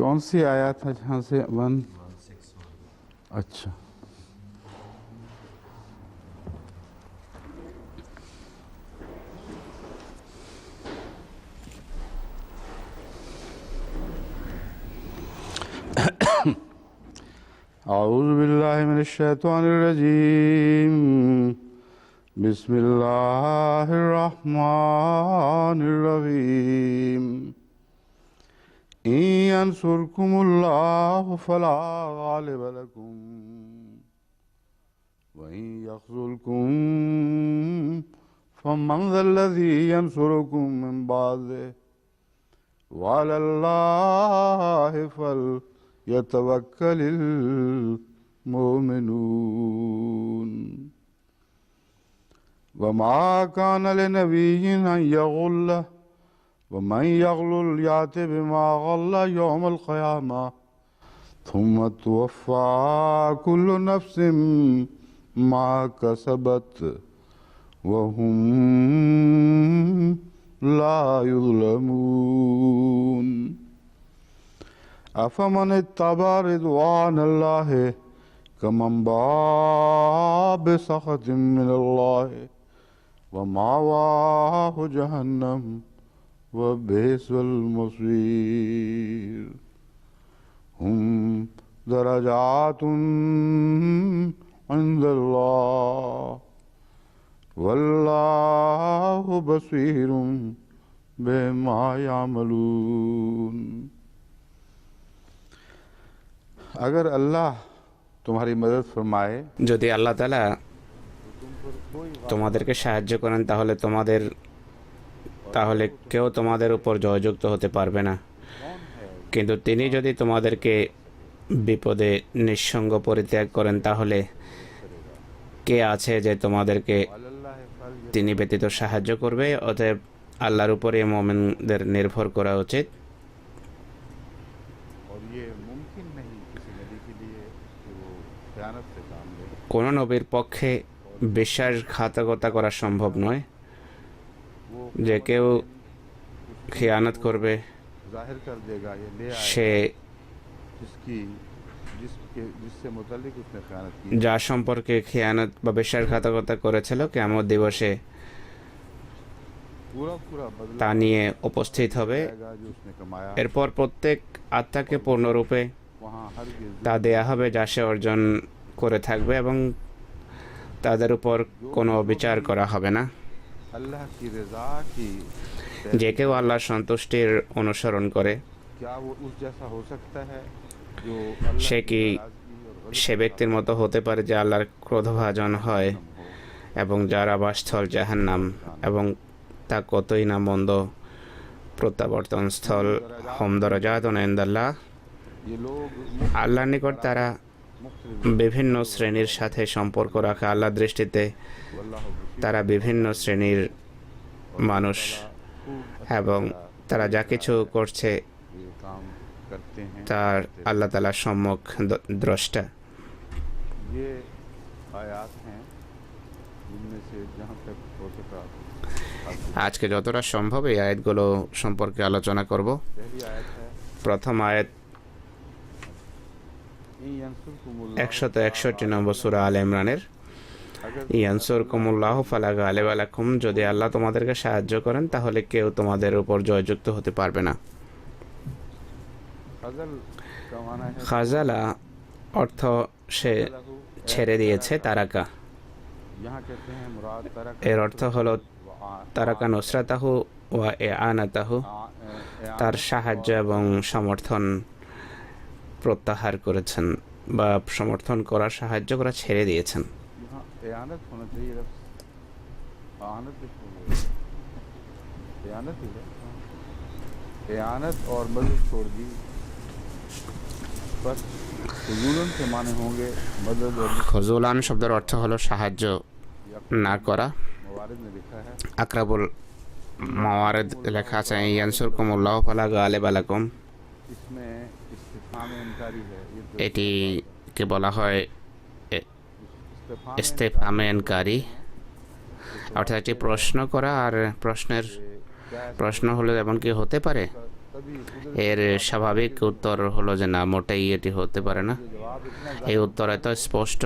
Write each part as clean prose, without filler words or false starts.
कौन सी आयत है जहाँ से वन? अच्छा, अऊज़ु बिल्लाहि मिनश शैतानिर रजीम, बिस्मिल्लाहिर रहमानिर रहीम। इन यंसुरकुमुल्लाहु फला गालिब लकुम व इन यख्ज़ुलकुम फमन ज़ल्लज़ी यंसुरुकुम मिन बादिहि व अलल्लाहि फलयतवक्कलिल मुमिनून। वमा कान लिनबिय्यिन अन यग़ुल्ल वमन यग़्लुल याति बिमा ग़ल्ल यौमल क़ियामा थुम्म तुवफ़्फ़ा कुल्लु नफ़्सिन मा कसबत वहुम ला युज़लमून। अफ़मन इत्तबअ रिज़वानल्लाहि कमन बाअ बिसख़तिन मिनल्लाहि व मावाहु जहन्नम व बि'सल मसीर। हुम दरजातुन इंदल्लाह वल्लाहु बसीरुम बिमा यामलून। अगर अल्लाह तुम्हारी मदद फरमाए, যদি আল্লাহ তাআলা তোমাদেরকে সাহায্য করেন তাহলে কেউ তোমাদের উপর জয়যুক্ত হতে পারবে না। কিন্তু তিনি যদি তোমাদেরকে বিপদে নিঃসঙ্গ পরিত্যাগ করেন তাহলে কে আছে যে তোমাদেরকে তিনি ব্যতীত সাহায্য করবে? অতএব আল্লাহর উপরে মুমিনদের নির্ভর করা উচিত। কোনো নবীর পক্ষে বিশ্বাসঘাতকতা করা সম্ভব নয়। যে কেউ খিয়ানত করবে সে যা সম্পর্কে খিয়ানত বা বিশ্বাসঘাতকতা করেছিল কিয়ামত দিবসে তা নিয়ে উপস্থিত হবে। এরপর প্রত্যেক আত্মাকে পূর্ণরূপে তা দেয়া হবে যা সে অর্জন করে থাকবে এবং তাদের উপর কোনো বিচার করা হবে না। যে কেউ আল্লাহর সন্তুষ্টির অনুসরণ করে সে কি সে ব্যক্তির মতো হতে পারে যে আল্লাহর ক্রোধভাজন হয় এবং যার আবাসস্থল জাহান্নাম এবং তা কতই না মন্দ প্রত্যাবর্তন স্থল। হুম দারাজাতুন ইনদাল্লাহ, আল্লাহর নিকট তারা বিভিন্ন শ্রেণীর সাথে সম্পর্ক রাখে। আল্লাহর দৃষ্টিতে তারা বিভিন্ন শ্রেণীর মানুষ এবং তারা যা কিছু করছে তার আল্লাহ তাআলার সম্মুখ দ্রষ্টা। আজকে যতটা সম্ভব এই আয়াতগুলো সম্পর্কে আলোচনা করব। প্রথম আয়াত 161 নম্বর সূরা আলে-ইমরানের, ইয়ানসুরকুমুল্লাহু ফালা গালিবা লাকুম, যদি আল্লাহ তোমাদেরকে সাহায্য করেন তাহলে কেউ তোমাদের উপর জয়যুক্ত হতে পারবে না। খাজালা অর্থ সে ছেড়ে দিয়েছে, তারাকা। এর অর্থ হলো তারাকা নুসরাতাহু ওয়া ইআনাতাহু, তার সাহায্য এবং সমর্থন প্রত্যাহার করেছেন বা সমর্থন করা, সাহায্য করা ছেড়ে দিয়েছেন। খজুলান শব্দের অর্থ হলো সাহায্য না করা। আকরাবুল মাওয়ারিদ লেখা আছে ইয়ানসুরকুমুল্লাহু ফালা গালিবা লাকুম, এটিকে বলা হয় ইস্তেফহামে ইনকারি, অর্থাৎ একটি প্রশ্ন করা। আর প্রশ্ন হলো এমন কি হতে পারে এর স্বাভাবিক উত্তর হলো যে না, মোটেই এটি হতে পারে না। এই উত্তর এত স্পষ্ট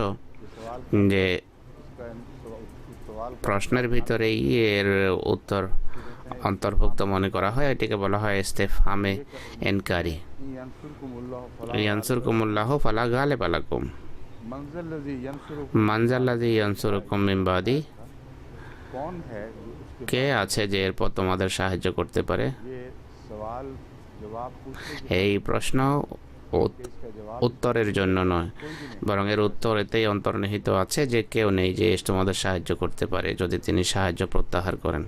যে প্রশ্নের ভিতরেই এর উত্তর অন্তর্ভুক্ত মনে করা হয়। এটিকে বলা হয় ইস্তেফহামে ইনকারি। ইয়ানসুরকুমুল্লাহু ফালা গালিবা লাকুম, মান যাল্লাযী ইয়ানসুরুকুম মিন বাদি, কে আছে যে এরপর তোমাদের সাহায্য করতে পারে। এই প্রশ্ন উত্তরের জন্য নয়, বরং এর উত্তর এতেই অন্তর্নিহিত আছে যে কেউ নেই যে তোমাদের সাহায্য করতে পারে যদি তিনি সাহায্য প্রত্যাহার করেন।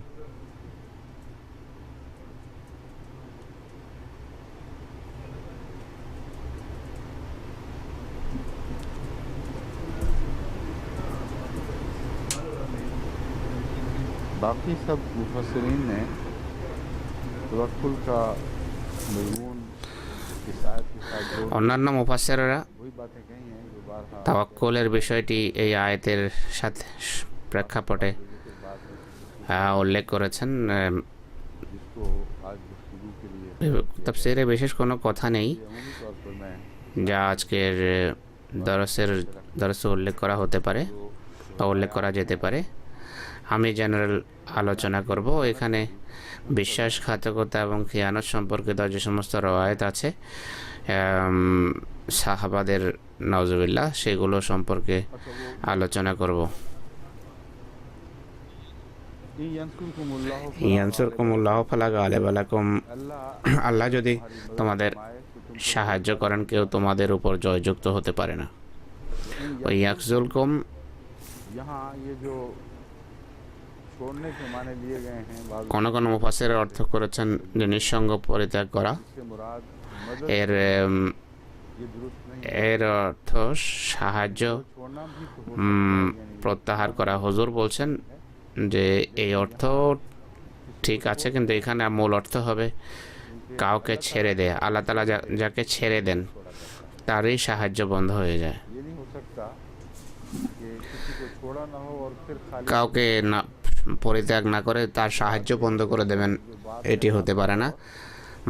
बाकी सब मुफस्सिरीन ने तवक्कुल का मज़मून इस आयत के साथ जोड़ অন্যান্য মুফাসসিররা वही बातें कही हैं जो बारहा তাওয়াক্কুলের বিষয়টি এই আয়াতের সাথে প্রেক্ষাপটে উল্লেখ করেছেন। जिसको आज गुफ्तगू के लिए তাফসীরে বিশেষ কোনো কথা নেই अमूमी तौर पर मैं যা আজকের দরসে উল্লেখ করা হতে পারে বা উল্লেখ করা যেতে পারে। আমি জেনারেল আলোচনা করব। এখানে বিশ্বাসঘাতকতা এবং খিয়ানত সম্পর্কিত যে সমস্ত রওয়ায়েত আছে সাহাবাদের নাউজুবিল্লাহ, সেগুলো সম্পর্কে আলোচনা করব। ইয়ানসুরকুমুল্লাহু ফালা গালিবা লাকুম, আল্লাহ যদি তোমাদের সাহায্য করেন কেউ তোমাদের উপর জয়যুক্ত হতে পারে না। ওই ইয়াকজুলকুম, यहाँ ये जो छोड़ने के माने लिए गए हैं কোন কোন মুফাসসির অর্থ করেছেন যে নিঃসঙ্গ পরিত্যাগ করা। से मुराद मदद এর ये दुरुस्त नहीं এর অর্থ সাহায্য छोड़ना भी तो প্রত্যাহার করা। হুজুর বলছেন যে এই অর্থ ঠিক আছে, কিন্তু এখানে মূল অর্থ হবে কাউকে ছেড়ে দেয়। আল্লাহ তাআলা যাকে ছেড়ে দেন তারই সাহায্য বন্ধ হয়ে যায়। ये नहीं हो सकता कि किसी को छोड़ा ना हो और फिर खाली কাউকে না পরিত্যাগ না করে তার সাহায্য বন্ধ করে দেবেন, এটি হতে পারে না।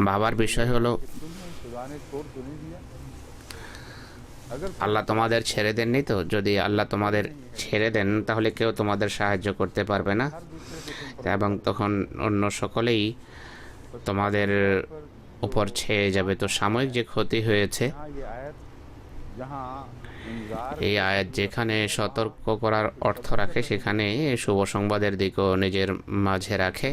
ভাবার বিষয় হলো तुम्हें खुदा ने छोड़ तो नहीं दिया। अगर আল্লাহ তোমাদের ছেড়ে দেননি তো। যদি আল্লাহ তোমাদের ছেড়ে দেন তাহলে কেউ তোমাদের সাহায্য করতে পারবে না, এবং তখন অন্য সকলেই তোমাদের উপর ছেয়ে যাবে। তো সাময়িক যে ক্ষতি হয়েছে, यहाँ ये आयत जहाँ इंजार এই আয়াত যেখানে সতর্ক করার অর্থ রাখে সেখানে শুভ সংবাদের দিকও নিজের মাঝে রাখে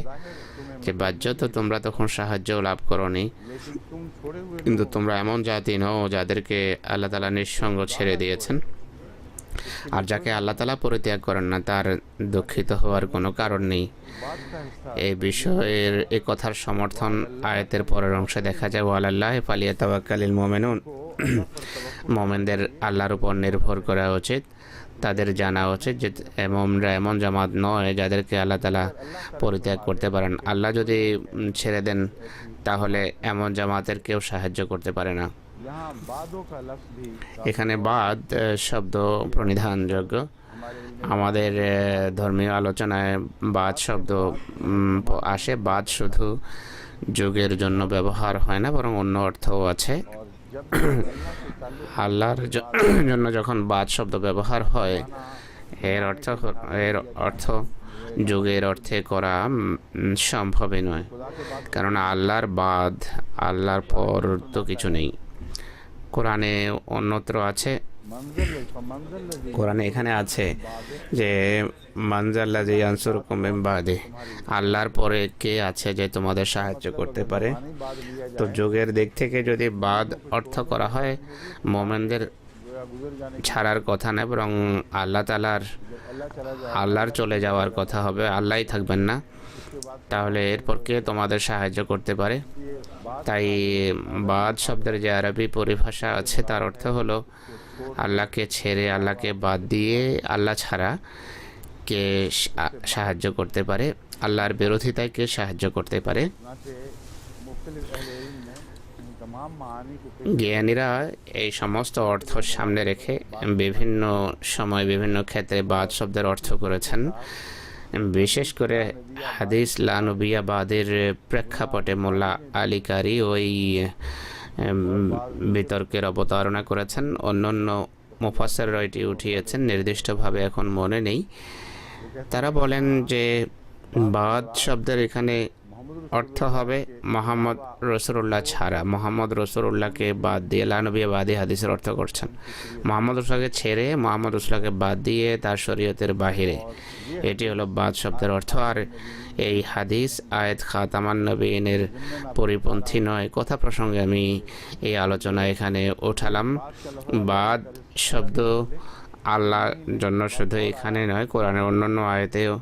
যে বাহ্যত তোমরা তখন সাহায্য লাভ করনি, लेकिन तुम छोड़े हुए কিন্তু তোমরা এমন জাতি নও যাদেরকে আল্লাহ তাআলা নিঃসঙ্গ ছেড়ে দিয়েছেন। আর যাকে আল্লাহ তাআলা পরিত্যাগ করেন না তার দুঃখিত হওয়ার কোনো কারণ নেই। बात का हिस्सा এই বিষয়ের এই কথার সমর্থন আয়াতের পরের অংশে দেখা যায়, ওয়ালাল্লাহি ফালিয়াতাওয়াক্কালিল মুমিনুন, মুমিনদের আল্লাহর উপর নির্ভর করা উচিত। তাদের জানা উচিত যে এমনরা এমন জামাত নয় যাদেরকে আল্লাহ তাআলা পরিত্যাগ করতে পারেন। আল্লাহ যদি ছেড়ে দেন তাহলে এমন জামাতের কেউ সাহায্য করতে পারে না। यहाँ बादों का लफ्ज़ भी এখানে বাদ শব্দ প্রণিধানযোগ্য। আমাদের ধর্মীয় আলোচনায় বাদ শব্দ আসে। বাদ শুধু যুগের জন্য ব্যবহার হয় না, বরং অন্য অর্থও আছে। और जब अल्लाह के ताल्लुक আল্লাহর জন্য যখন বাদ শব্দ ব্যবহার হয় এর অর্থ যুগের অর্থে করা সম্ভবই নয়, खुदा के बाद কারণ আল্লাহর বাদ, আল্লাহর পর তো কিছু নেই। কোরআনে অন্যত্র আছে, मंजिल लजी কোরআনে এখানে আছে যে মানজাল্লাযী ইয়ানসুরুকুম মিন বাদি, আল্লাহর পরে কে আছে যে তোমাদের সাহায্য করতে পারে। पानी बाद लिया তো যুগের দিক থেকে যদি বাদ অর্থ করা হয়, মোমেনদের गोया गुजर जाने ছাড়ার কথা নয়, বরং আল্লাহ তাআলার अल्लाह चला जाए আল্লাহর চলে যাওয়ার কথা হবে। আল্লাহই থাকবেন না, उसके बाद তাহলে এরপর কে তোমাদের সাহায্য করতে পারে। ये बात তাই বাদ শব্দের যে আরবি পরিভাষা আছে তার অর্থ হলো আল্লাহকে ছেড়ে, আল্লাহকে বাদ দিয়ে আল্লাহ ছাড়া কে সাহায্য করতে পারে, আল্লাহর বিরোধিতায় কে সাহায্য করতে পারে। नाते मुख्तलिफ अहले इल्म ने इन तमाम मानी को জ্ঞানীরা এই সমস্ত অর্থ সামনে রেখে বিভিন্ন সময় বিভিন্ন ক্ষেত্রে বাদ শব্দের অর্থ করেছেন। বিশেষ করে হাদিস লা নবিয়া বাদের প্রেক্ষাপটে মোল্লা আলী কারি ওই বিতর্কের অবতারণা করেছেন। অন্যান্য মুফাসসিররা এটি উঠিয়েছেন, নির্দিষ্টভাবে এখন মনে নেই। তারা বলেন যে বাদ শব্দের এখানে অর্থ হবে মোহাম্মদ রসুল্লাহ ছাড়া। মোহাম্মদ রসুল্লাহকে বাদ দিয়ে লা নবিয়া বাদী হাদিসের অর্থ করছেন। মোহাম্মদ রসুল্লাহকে ছেড়ে মোহাম্মদ রসুল্লাহকে বাদ দিয়ে তার শরীয়তের বাহিরে, এটি হলো বাদ শব্দের অর্থ। আর এই হাদিস আয়াত খাতামান নবীনের পরিপন্থী নয়। কথা প্রসঙ্গে আমি এই আলোচনা এখানে উঠালাম। বাদ শব্দ আল্লাহর জন্য শুধু এখানে নয়, কোরআনের অন্যান্য আয়াতেও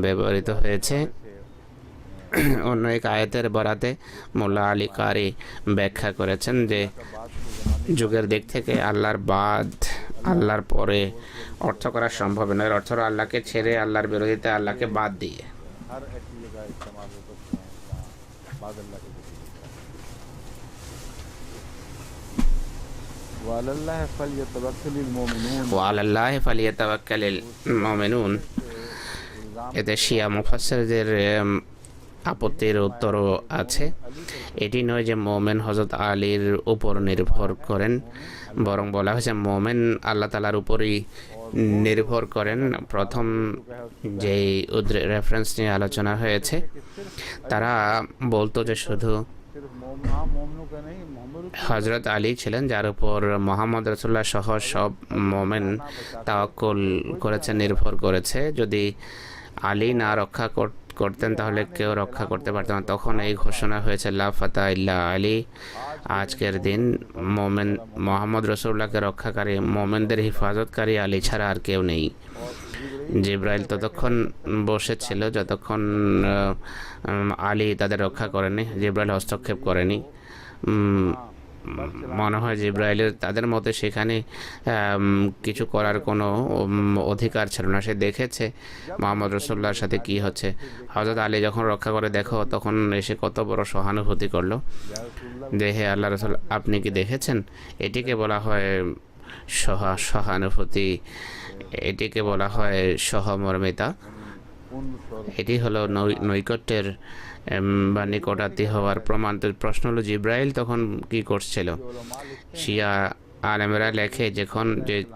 ব্যবহৃত হয়েছে। অন্য এক আয়াতের বরাতে মোল্লা আলী কারি ব্যাখ্যা করেছেন যে যুগের দিক থেকে আল্লাহর বাদ, আল্লাহর পরে অর্থ করা সম্ভব নয়। অর্থ আল্লাহকে ছেড়ে, আল্লাহর বিরোধিতা, আল্লাহকে বাদ দিয়ে। ওয়ালাল্লাহি ফালিয়াতাওয়াক্কালিল মুমিনুন। এতে শিয়া মুফাসসিরদের আপত্তির উত্তরও আছে। এটি নয় যে মোমেন হযরত আলীর উপর নির্ভর করেন, বরং বলা হয়েছে মোমেন আল্লাহ তাআলার উপরই নির্ভর করেন। প্রথম যেই রেফারেন্স নিয়ে আলোচনা হয়েছে, তারা বলতো যে শুধু হযরত আলী ছিলেন যার উপর মোহাম্মদ রাসূলুল্লাহ সহ সব মোমেন তাওয়াক্কুল করেছে, নির্ভর করেছে। যদি আলী না রক্ষা করতেন তাহলে কেউ রক্ষা করতে পারত না। তখন এই ঘোষণা হয়েছে লা ফাতা ইল্লা আলী। আজকের দিন মোমেন মোহাম্মদ রাসূলুল্লাহকে রক্ষাকারী, মোমেনদের হিফাজতকারী আলী ছাড়া আর কেউ নেই। জিব্রাইল ততক্ষণ বসেছিল যতক্ষণ আলী তাদের রক্ষা করেনি, জিব্রাইল হস্তক্ষেপ করেনি। মনে হয় জিব্রাইলের তাদের মতে সেখানে কিছু করার কোনো অধিকার ছিল না। সে দেখেছে মোহাম্মদ রাসূলুল্লাহর সাথে কি হচ্ছে। হযরত আলী যখন রক্ষা করে দেখো, তখন এসে কত বড় সহানুভূতি করলো যে হে আল্লাহ রাসূল, আপনি কি দেখেছেন? এটিকে বলা হয় সহানুভূতি, এটিকে বলা হয় সহমর্মিতা। এটি হলো নৈকট্যের বা নিকটাত্মী হওয়ার প্রমাণ। তো প্রশ্ন হলো জিব্রাইল তখন কি করছিল? শিয়া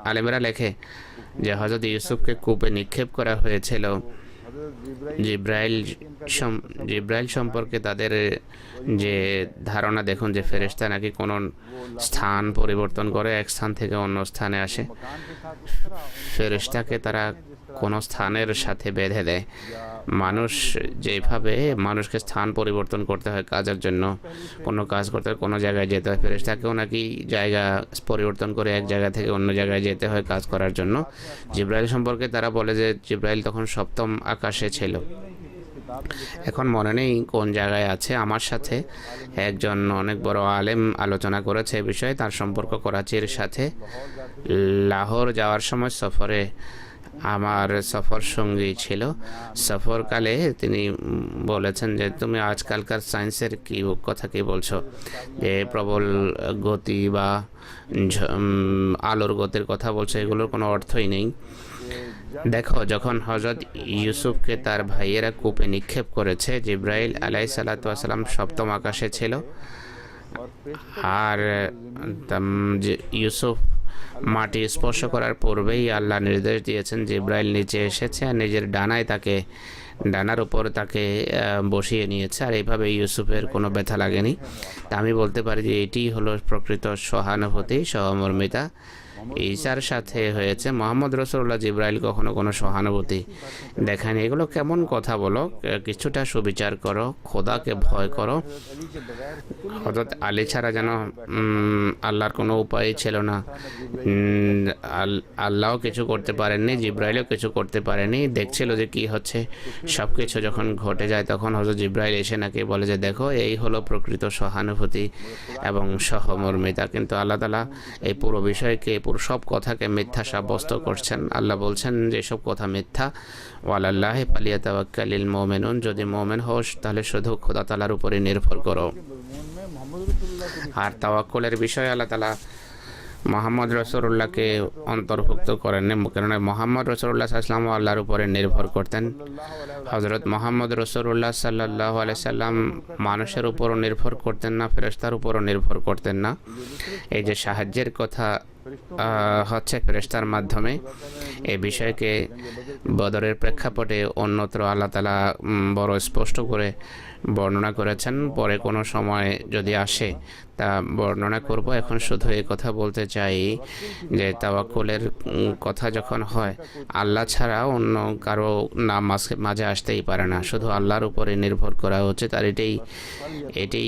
আলেমেরা লেখে যে হযরত ইউসুফকে কূপে নিক্ষেপ করা হয়েছিল। জিব্রাইল সম্পর্কে তাদের যে ধারণা, দেখুন যে ফেরেশতা নাকি কোনো স্থান পরিবর্তন করে এক স্থান থেকে অন্য স্থানে আসে। ফেরেশতাকে তারা কোনো স্থানের সাথে বেঁধে দেয়। মানুষ যেভাবে মানুষকে স্থান পরিবর্তন করতে হয় কাজের জন্য, কোনো কাজ করতে হয়, কোনো জায়গায় যেতে হয়, ফেরেশতাকেও নাকি জায়গা পরিবর্তন করে এক জায়গা থেকে অন্য জায়গায় যেতে হয় কাজ করার জন্য। জিব্রাইল সম্পর্কে তারা বলে যে জিব্রাইল তখন সপ্তম আকাশে ছিল। এখন মনে নেই কোন জায়গায় আছে। আমার সাথে একজন অনেক বড় আলেম আলোচনা করেছে এ বিষয়ে। তার সম্পর্ক করাচির সাথে। লাহোর যাওয়ার সময় সফরে আমার সফর সঙ্গী ছিল। সফরকালে তিনি বলেছেন যে তুমি আজকালকার সায়েন্সের কথা কি বলছো, যে প্রবল গতি বা আলোর গতির কথা বলছো, এগুলোর কোনো অর্থই নেই। দেখো, যখন হযরত ইউসুফকে তার ভাইয়েরা কূপে নিক্ষেপ করেছে, জিব্রাইল আলাইহিস সালাতু ওয়াস সালাম সপ্তম আকাশে ছিল। আর ইউসুফ মাটি স্পর্শ করার পূর্বেই আল্লাহ নির্দেশ দিয়েছেন জিব্রাইল নিচে এসেছে আর নিজের ডানার উপর তাকে বসিয়ে নিয়েছে। আর এইভাবে ইউসুফের কোনো ব্যথা লাগেনি। তা আমি বলতে পারি যে এটি হলো প্রকৃত সহানুভূতি, সহমর্মিতা। ঈসার সাথে হয়েছে। মোহাম্মদ রাসূলুল্লাহ জিব্রাইল কখনো কোনো সহানুভূতি দেখায়নি। এগুলো কেমন কথা বলো? কিছুটা সুবিচার করো, খোদাকে ভয় করো। হযরত আলী ছাড়া যেন আল্লাহর কোনো উপায় ছিল না। আল্লাহও কিছু করতে পারেননি, জিব্রাইলও কিছু করতে পারেনি। দেখছিল যে কি হচ্ছে। সব কিছু যখন ঘটে যায় তখন হযরত জিব্রাইল এসে নাকি বলে যে দেখো, এই হলো প্রকৃত সহানুভূতি এবং সহমর্মিতা। কিন্তু আল্লাহ তাআলা এই পুরো বিষয়কে, পুরো সব কথাকে মিথ্যা সাব্যস্ত করছেন। আল্লাহ বলছেন যে সব কথা মিথ্যা। ওয়ালাল্লাহি ফালিয়াতাওয়াক্কালিল মুমিনুন। যদি মুমিন হও তাহলে শুধু খোদা তাআলার উপরে নির্ভর করো। আর তাওয়াক্কুলের বিষয়ে আল্লাহ তাআলা মোহাম্মদ রসুল্লাহকে অন্তর্ভুক্ত করেননি, কেননা মোহাম্মদ রসুল্লাহ সাল্লাম আল্লাহর উপরে নির্ভর করতেন। হজরত মোহাম্মদ রসুল্লাহ সাল্লাহ আলাইসাল্লাম মানুষের উপরও নির্ভর করতেন না, ফেরেশতার উপরও নির্ভর করতেন না। এই যে সাহায্যের কথা হচ্ছে ফেরেশতার মাধ্যমে, এই বিষয়কে বদরের প্রেক্ষাপটে অন্যত্র আল্লাহ তাআলা বড় স্পষ্ট করে বর্ণনা করেছেন। পরে কোনো সময় যদি আসে তা বর্ণনা করব। এখন শুধু এই কথা বলতে চাই যে তাওয়াক্কুলের কথা যখন হয়, আল্লাহ ছাড়া অন্য কারো নাম মাঝে আসতেই পারে না, শুধু আল্লাহর উপরে নির্ভর করা উচিত। আর এটি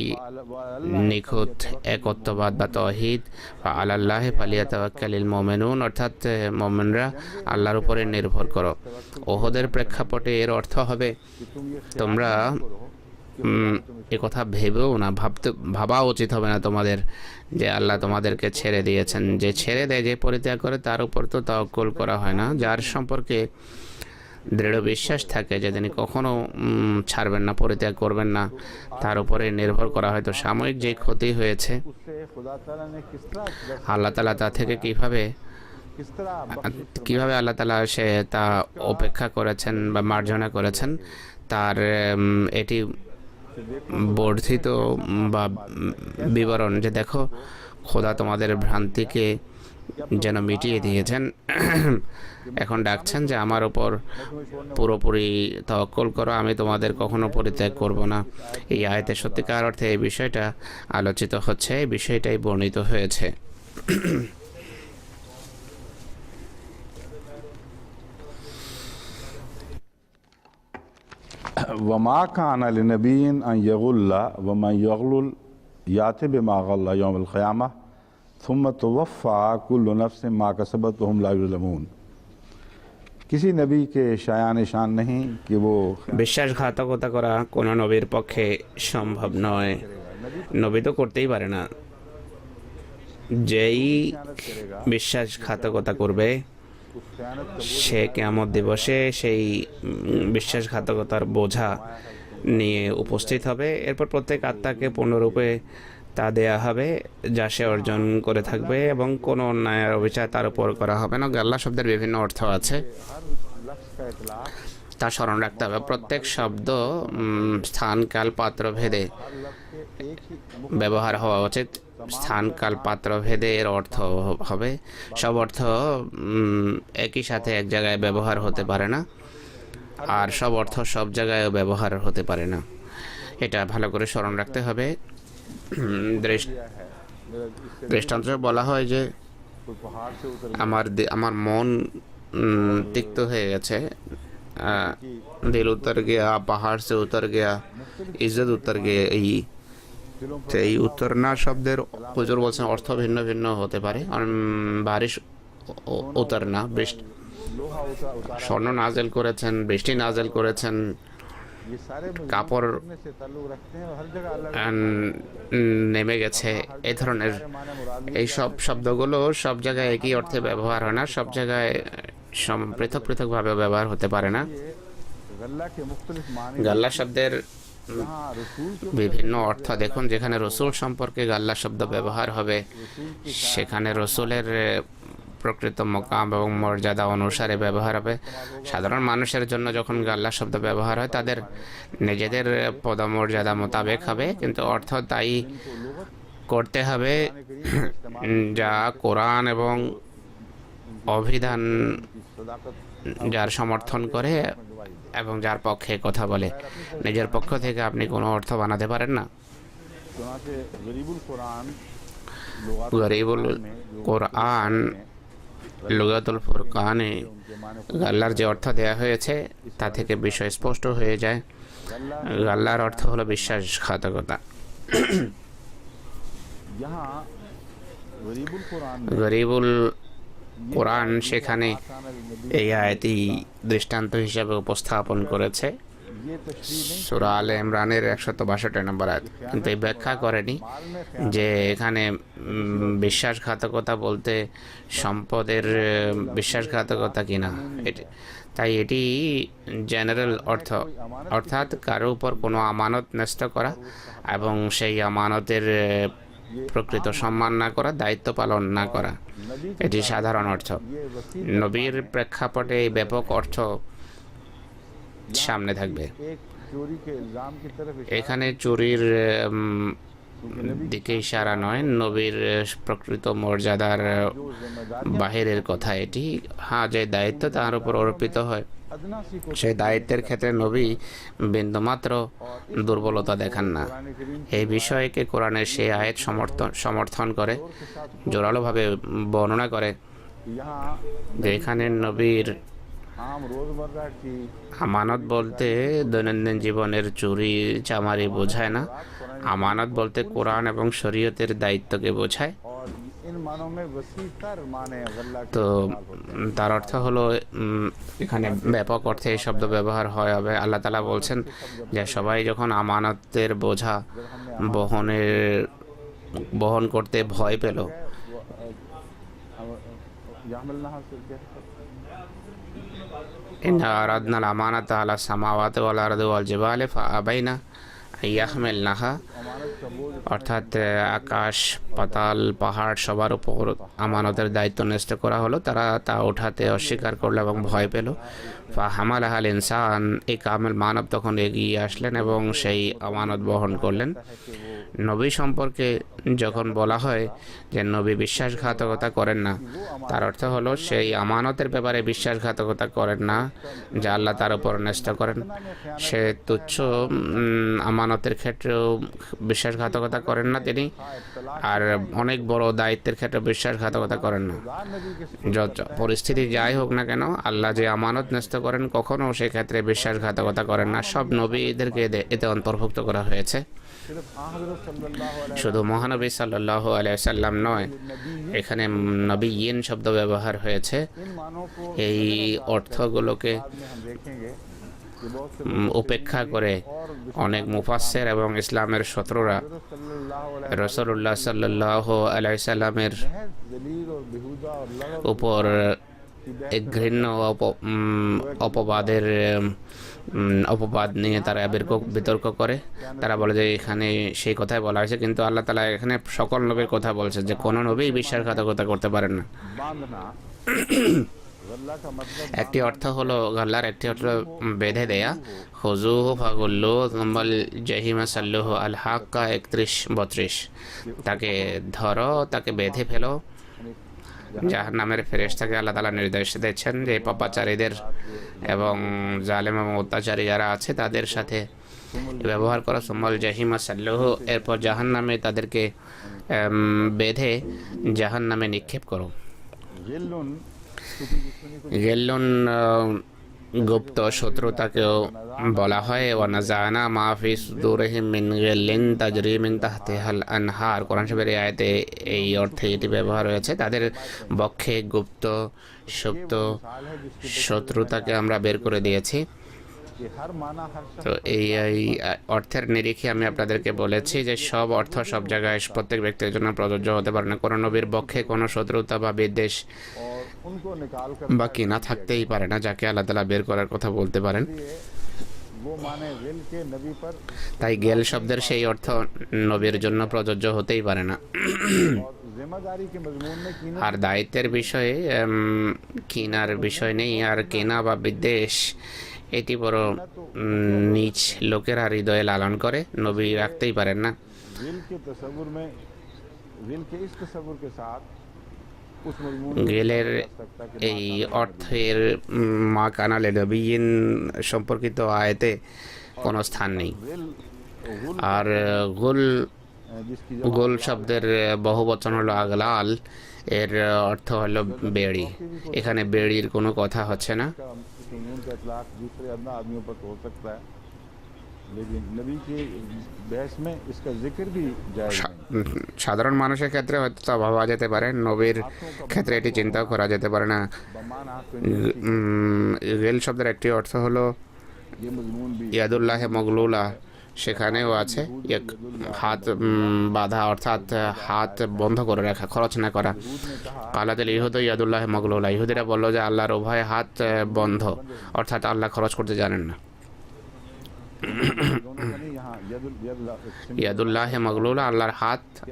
নিখুঁত একত্ববাদ বা তৌহিদ বা আলাল্লাহি ফালিয়াতাওয়াক্কালিল মুমিনুন, অর্থাৎ মুমিনরা আল্লাহর উপরে নির্ভর করো। ওহদের প্রেক্ষাপটে এর অর্থ হবে তোমরা এ কথা ভেবেও না, ভাবা উচিত হবে না তোমাদের যে আল্লাহ তোমাদেরকে ছেড়ে দিয়েছেন। যে ছেড়ে দেয়, যে পরিত্যাগ করে, তার উপর তো তাওয়াক্কুল করা হয় না। যার সম্পর্কে দৃঢ় বিশ্বাস থাকে যে তিনি কখনো ছাড়বেন না, পরিত্যাগ করবেন না, তার উপরে নির্ভর করা হয়। তো সাময়িক যে ক্ষতি হয়েছে, আল্লাহ তাআলা তা থেকে কিভাবে আল্লাহ তাআলা সে তা উপেক্ষা করেছেন বা মার্জনা করেছেন, তার এটি বর্ধিত বা বিবরণ যে দেখো খোদা তোমাদের ভ্রান্তিকে যেন মিটিয়ে দিয়েছেন, এখন ডাকছেন যে আমার ওপর পুরোপুরি তাওয়াক্কুল করো, আমি তোমাদের কখনো পরিত্যাগ করব না। এই আয়াতে সত্যিকার অর্থে এই বিষয়টা আলোচিত হচ্ছে, এই বিষয়টাই বর্ণিত হয়েছে। वमा कान लिनबीन अन यगुल्ला वमन यगलुल याति बिमा गल्ला यौमल क़ियामह थुम्मा तुवफ़्फ़ा कुल्लु नफ्सिन मा कसबत वहुम ला युज़लमून। किसी नबी के शायान शान नहीं कि वो বিশ্বাসঘাতকতা করা কোনো নবীর পক্ষে সম্ভব নয়, নবী তো করতেই পারে না। যেই বিশ্বাসঘাতকতা করবে সে কিয়ামত দিবসে সেই বিশ্বাসঘাতকতার বোঝা নিয়ে উপস্থিত হবে। এরপর প্রত্যেক আত্মাকে পূর্ণরূপে তা দেয়া হবে যা সে অর্জন করে থাকবে, এবং কোনো অন্যায়ের অবিচার তার উপর করা হবে না। আল্লাহ শব্দের বিভিন্ন অর্থ আছে, তা স্মরণ রাখতে হবে। প্রত্যেক শব্দ স্থান কাল পাত্র ভেদে ব্যবহার হওয়া উচিত। স্থান কাল পাত্র ভেদে এর অর্থ হবে, সব অর্থ একই সাথে এক জায়গায় ব্যবহার হতে পারে না, আর সব অর্থ সব জায়গায় ব্যবহার হতে পারে না। এটা ভালো করে স্মরণ রাখতে হবে। দৃষ্টান্ত বলা হয় যে আমার মন তিক্ত হয়ে গেছে, দিল উতর গিয়া, পাহাড় সে উতর গিয়া, ইজ্জত উতর গিয়া। এই উত্তরনা শব্দের হুজুর বলছেন অর্থ ভিন্ন ভিন্ন হতে পারে। বারিশ উতরনা, বৃষ্টি, স্বর্ণ নাজেল করেছেন, বৃষ্টি নাজেল করেছেন, কাপড় নেমে গেছে, এই ধরনের এই সব শব্দগুলো সব জায়গায় একই অর্থে ব্যবহার হয় না, সব জায়গায় পৃথক পৃথকভাবে ব্যবহার হতে পারে না। গাল্লা শব্দের বিভিন্ন অর্থ দেখুন। যেখানে রসুল সম্পর্কে গাল্লা শব্দ ব্যবহার হবে, সেখানে রসুলের প্রকৃত মকাম এবং মর্যাদা অনুসারে ব্যবহার হবে। সাধারণ মানুষের জন্য যখন গাল্লা শব্দ ব্যবহার হয়, তাদের নিজেদের পদমর্যাদা মোতাবেক হবে, কিন্তু অর্থ তাই করতে হবে যা কোরআন এবং অভিধান যার সমর্থন করে এবং যার পক্ষে কথা বলে। নিজের পক্ষ থেকে আপনি কোনো অর্থ বানাতে পারেন না। গরিবুল কোরআন লুগাতুল ফুরকানে গাল্লার যে অর্থ দেয়া হয়েছে তা থেকে বিষয় স্পষ্ট হয়ে যায়। গাল্লার অর্থ হলো বিশ্বাসঘাতকতা। গরিবুল কোরআন সেখানে এই আয়াতই দৃষ্টান্ত হিসাবে উপস্থাপন করেছে। সূরা আলে-ইমরানের 162 নম্বর আয়াত। কিন্তু এই ব্যাখ্যা করেনি যে এখানে বিশ্বাসঘাতকতা বলতে সম্পদের বিশ্বাসঘাতকতা কিনা। তাই এটি জেনারেল অর্থ, অর্থাৎ কারো উপর কোনো আমানত ন্যস্ত করা এবং সেই আমানতের প্রকৃত সম্মান না করা, দায়িত্ব পালন না করা, এটি সাধারণ অর্থ। নবীর প্রেক্ষাপটে এই ব্যাপক অর্থ সামনে থাকবে। এখানে চুরির দিকে ইশারা নয়, নবীর প্রকৃত মর্যাদার বাহিরের কথা এটি। হ্যাঁ, যে দায়িত্ব তার উপর অর্পিত হয়, সেই দায়িত্বের ক্ষেত্রে নবী বিন্দুমাত্র দুর্বলতা দেখান না। এই বিষয়কে কোরআনের সেই আয়াত সমর্থন করে, জোরালোভাবে বর্ণনা করে যে এখানে নবীর আমানত বলতে দৈনন্দিন জীবনের চুরি চামারি বোঝায় না। আমানত বলতে কোরআন এবং শরীয়তের দায়িত্বকে বোঝায়। তো তার অর্থ হলো এখানে ব্যাপক অর্থে এই শব্দ ব্যবহার হয় হবে। আল্লাহ তাআলা বলছেন যে সবাই যখন আমানতের বোঝা বহন করতে ভয় পেল, ইন্না আরাদনাল আমানাতা আলা সামাওয়াতি ওয়াল আরদি ওয়াল জিবালি ফাআবাইনা ইয়াহমিলনাহা, অর্থাৎ আকাশ পাতাল পাহাড় সবার উপর আমানতের দায়িত্ব ন্যস্ত করা হলো, তারা তা ওঠাতে অস্বীকার করলো এবং ভয় পেল। ফাহামালাহাল ইনসান, এই কামেল মানব তখন এগিয়ে আসলেন এবং সেই আমানত বহন করলেন। নবী সম্পর্কে যখন বলা হয় যে নবী বিশ্বাসঘাতকতা করেন না, তার অর্থ হলো সেই আমানতের ব্যাপারে বিশ্বাসঘাতকতা করেন না যা আল্লাহ তার উপর ন্যস্ত করেন। সে তুচ্ছ আমানতের ক্ষেত্রেও বিশ্বাসঘাতকতা করেন না তিনি, আর অনেক বড় দায়িত্বের ক্ষেত্রে বিশ্বাসঘাতকতা করেন না। যত পরিস্থিতি যাই হোক না কেন, আল্লাহ যে আমানত ন্যস্ত করেন কখনও সেক্ষেত্রে বিশ্বাসঘাতকতা করেন না। সব নবীদেরকে এতে অন্তর্ভুক্ত করা হয়েছে। শুধু মহানবী সাল্লাল্লাহু আলাইহি ওয়াসাল্লাম নয়, এখানে নবিয়্যিন শব্দ ব্যবহার হয়েছে। এই অর্থগুলোকে উপেক্ষা করে অনেক মুফাসসির এবং ইসলামের শত্রুরা রাসূলুল্লাহ সাল্লাল্লাহু আলাইহি ওয়াসাল্লামের উপর এক ঘৃণ্য অপবাদ নিয়ে তারা বিতর্ক করে। তারা বলে যে এখানে সেই কথাই বলা হয়েছে, কিন্তু আল্লাহ তাআলা এখানে সকল নবীর কথা বলছে যে কোনো নবী বিশ্বাসঘাতকতা করতে পারেন না। একটি অর্থ হলো গাল্লার, একটি অর্থ বেঁধে দেয়া। খুযূহু ফাগুল্লু সুম্মাল জাহিমা সাল্লুহু আল হাক্কা 31-32, তাকে ধরো, তাকে বেঁধে ফেলো। জাহান্নামের ফেরেশতাকে আল্লাহ তাআলা নির্দেশ দিচ্ছেন যে পাপাচারীদের এবং জালেম এবং অত্যাচারী যারা আছে তাদের সাথে ব্যবহার করো। সুম্মাল জাহিমা সাল্লুহু, এরপর জাহান্নামে তাদেরকে বেঁধে জাহান্নামে নিক্ষেপ করো। গেল্লুন গুপ্ত শত্রুতাকেও বলা হয়। ওয়ানাজানা মা ফি সুদুরিহিম মিন গিল্লিন তাজরি মিন তাহতিহাল আনহার, কোরআন শরীফের আয়াতে এই অর্থে এটি ব্যবহার হয়েছে। তাদের বক্ষে গুপ্ত সুপ্ত শত্রুতাকে আমরা বের করে দিয়েছি। তো এই অর্থের নিরিখে আমি আপনাদেরকে বলেছি যে সব অর্থ সব জায়গায় প্রত্যেক ব্যক্তির জন্য প্রযোজ্য হতে পারে না। কোনো নবীর পক্ষে কোনো শত্রুতা বা বিদ্বেষ বা কিনা থাকতেই পারে না যাকে আল্লাহ তাআলা বের করার কথা বলতে পারেন। তাই গেল শব্দের সেই অর্থ নবীর জন্য প্রযোজ্য হতেই পারে না। আর দায়িত্বের বিষয়ে কিনার বিষয় নেই। আর কিনা বা বিদ্বেষ এটি বড় নিচ লোকেরা হৃদয়ে লালন করে, নবী রাখতেই পারেন না। গেলের এই অর্থের মা কানালে নবিয়িন সম্পর্কিত আয়াতে কোনো স্থান নেই। আর গোল শব্দের বহুবচন হলো আগলাল, এর অর্থ হলো বেড়ি। এখানে বেড়ির কোনো কথা হচ্ছে না। সাধারণ মানুষের ক্ষেত্রে হয়তো তা ভাবা যেতে পারে, নবীর ক্ষেত্রে এটি চিন্তাও করা যেতে পারে না। গেল শব্দের একটি অর্থ হলো ইয়াদুল্লাহে মগলুলা, সেখানেও আছে হাত বাঁধা, অর্থাৎ হাত বন্ধ করে রাখা, খরচ না করা। কালাতুল ইহুদ ইয়াদুল্লাহে মগলুলা, ইহুদিরা বলল যে আল্লাহর উভয় হাত বন্ধ, অর্থাৎ আল্লাহ খরচ করতে জানেন না। ইয়াদুল্লাহে মাগলুলা,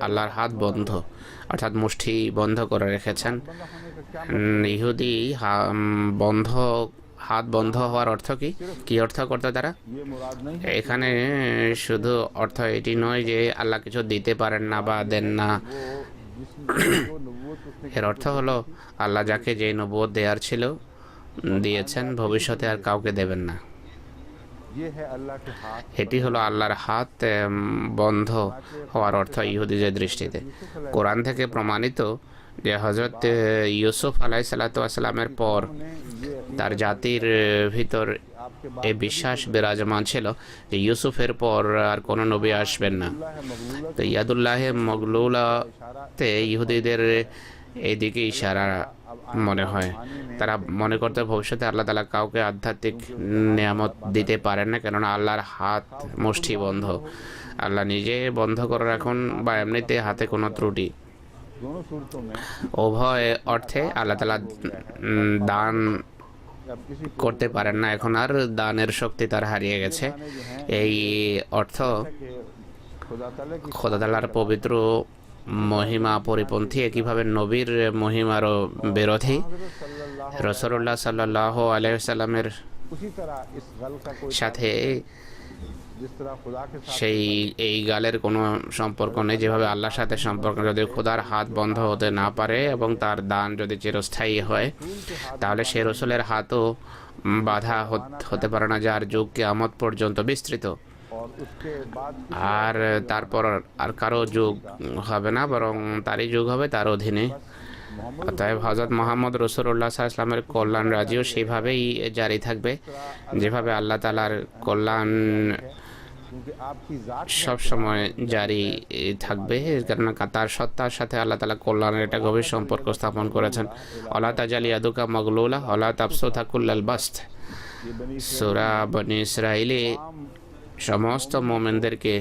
আল্লাহর হাত বন্ধ, অর্থাৎ মুষ্টি বন্ধ করে রেখেছেন। ইহুদি হাত বন্ধ হওয়ার অর্থ কি অর্থ করতে তারা? এখানে শুধু অর্থ এটি নয় যে আল্লাহ কিছু দিতে পারেন না বা দেন না। এর অর্থ হলো আল্লাহ যাকে যে নবুয়ত দেওয়ার ছিল দিয়েছেন, ভবিষ্যতে আর কাউকে দেবেন না। এটি হলো আল্লাহর হাত বন্ধ হওয়ার অর্থ ইহুদিদের দৃষ্টিতে। কোরআন থেকে প্রমাণিত যে হযরত ইউসুফ আলাইহিসসালামের পর তার জাতির ভিতর এই বিশ্বাস বিরাজমান ছিল যে ইউসুফের পর আর কোনো নবী আসবেন না। তো ইয়াদুল্লাহে মগলুলাতে ইহুদিদের এইদিকে ইশারা মনে হয়। তারা মনে করতে ভবিষ্যতে আল্লাহ তাআলা কাউকে আধ্যাত্মিক নিয়ামত দিতে পারেন না, কেননা আল্লাহর হাত মুষ্টি বন্ধ। আল্লাহ নিজে বন্ধ করে রাখুন বা এমনিতে হাতে কোনো ত্রুটি, উভয় অর্থে আল্লাহ তাআলা দান করতে পারেন না। এখন আর দানের শক্তি তার হারিয়ে গেছে। এই অর্থ খোদা তাআলার পবিত্র মহিমা পরিপন্থী, একইভাবে নবীর মহিমারও বিরোধী। রাসূলুল্লাহ সাল্লাল্লাহু আলাইহি ওয়াসাল্লামের সাথে সেই এই গালের কোনো সম্পর্ক নেই, যেভাবে আল্লাহর সাথে সম্পর্ক। যদি খোদার হাত বন্ধ হতে না পারে এবং তার দান যদি চিরস্থায়ী হয়, তাহলে সে রসুলের হাতও বাধা হতে পারে না, যার যুগ কিয়ামত পর্যন্ত বিস্তৃত। আর তারপর আর কারো যুগ হবে না, বরং তারই যুগ হবে তার অধীনে। অতএব হযরত মুহাম্মদ রাসূলুল্লাহ সাল্লাল্লাহু আলাইহি ওয়াসাল্লামের কল্যাণ রাজিও সেইভাবেই জারি থাকবে, যেভাবে আল্লাহ তাআলার কল্যাণ সবসময় জারি থাকবে। কেননা তার সত্তার সাথে আল্লাহ তাআলা কল্যাণের একটা গভীর সম্পর্ক স্থাপন করেছেন। ওয়ালা তাজাল ইয়াদুকা মাগলুলা ওয়ালা তাবসুতহা কুল্লাল বাসত। সূরা বনী ইসরাঈলে সমস্ত মুমিনদেরকে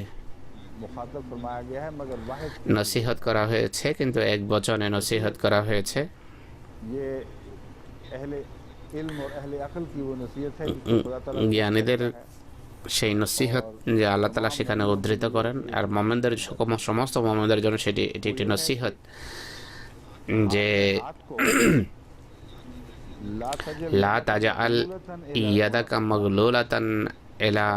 নসিহত করা হয়েছে, কিন্তু এক বচনে নসিহত করা হয়েছে। জ্ঞানীদের সেই নসিহত যে আল্লাহ তাআলা সেখানে উদ্ধৃত করেন, আর মুমিনদের সমস্ত মুমিনদের জন্য এটি একটি নসিহত যে লা তাজআল ইয়াদাকা মাগলুলাতান ইলা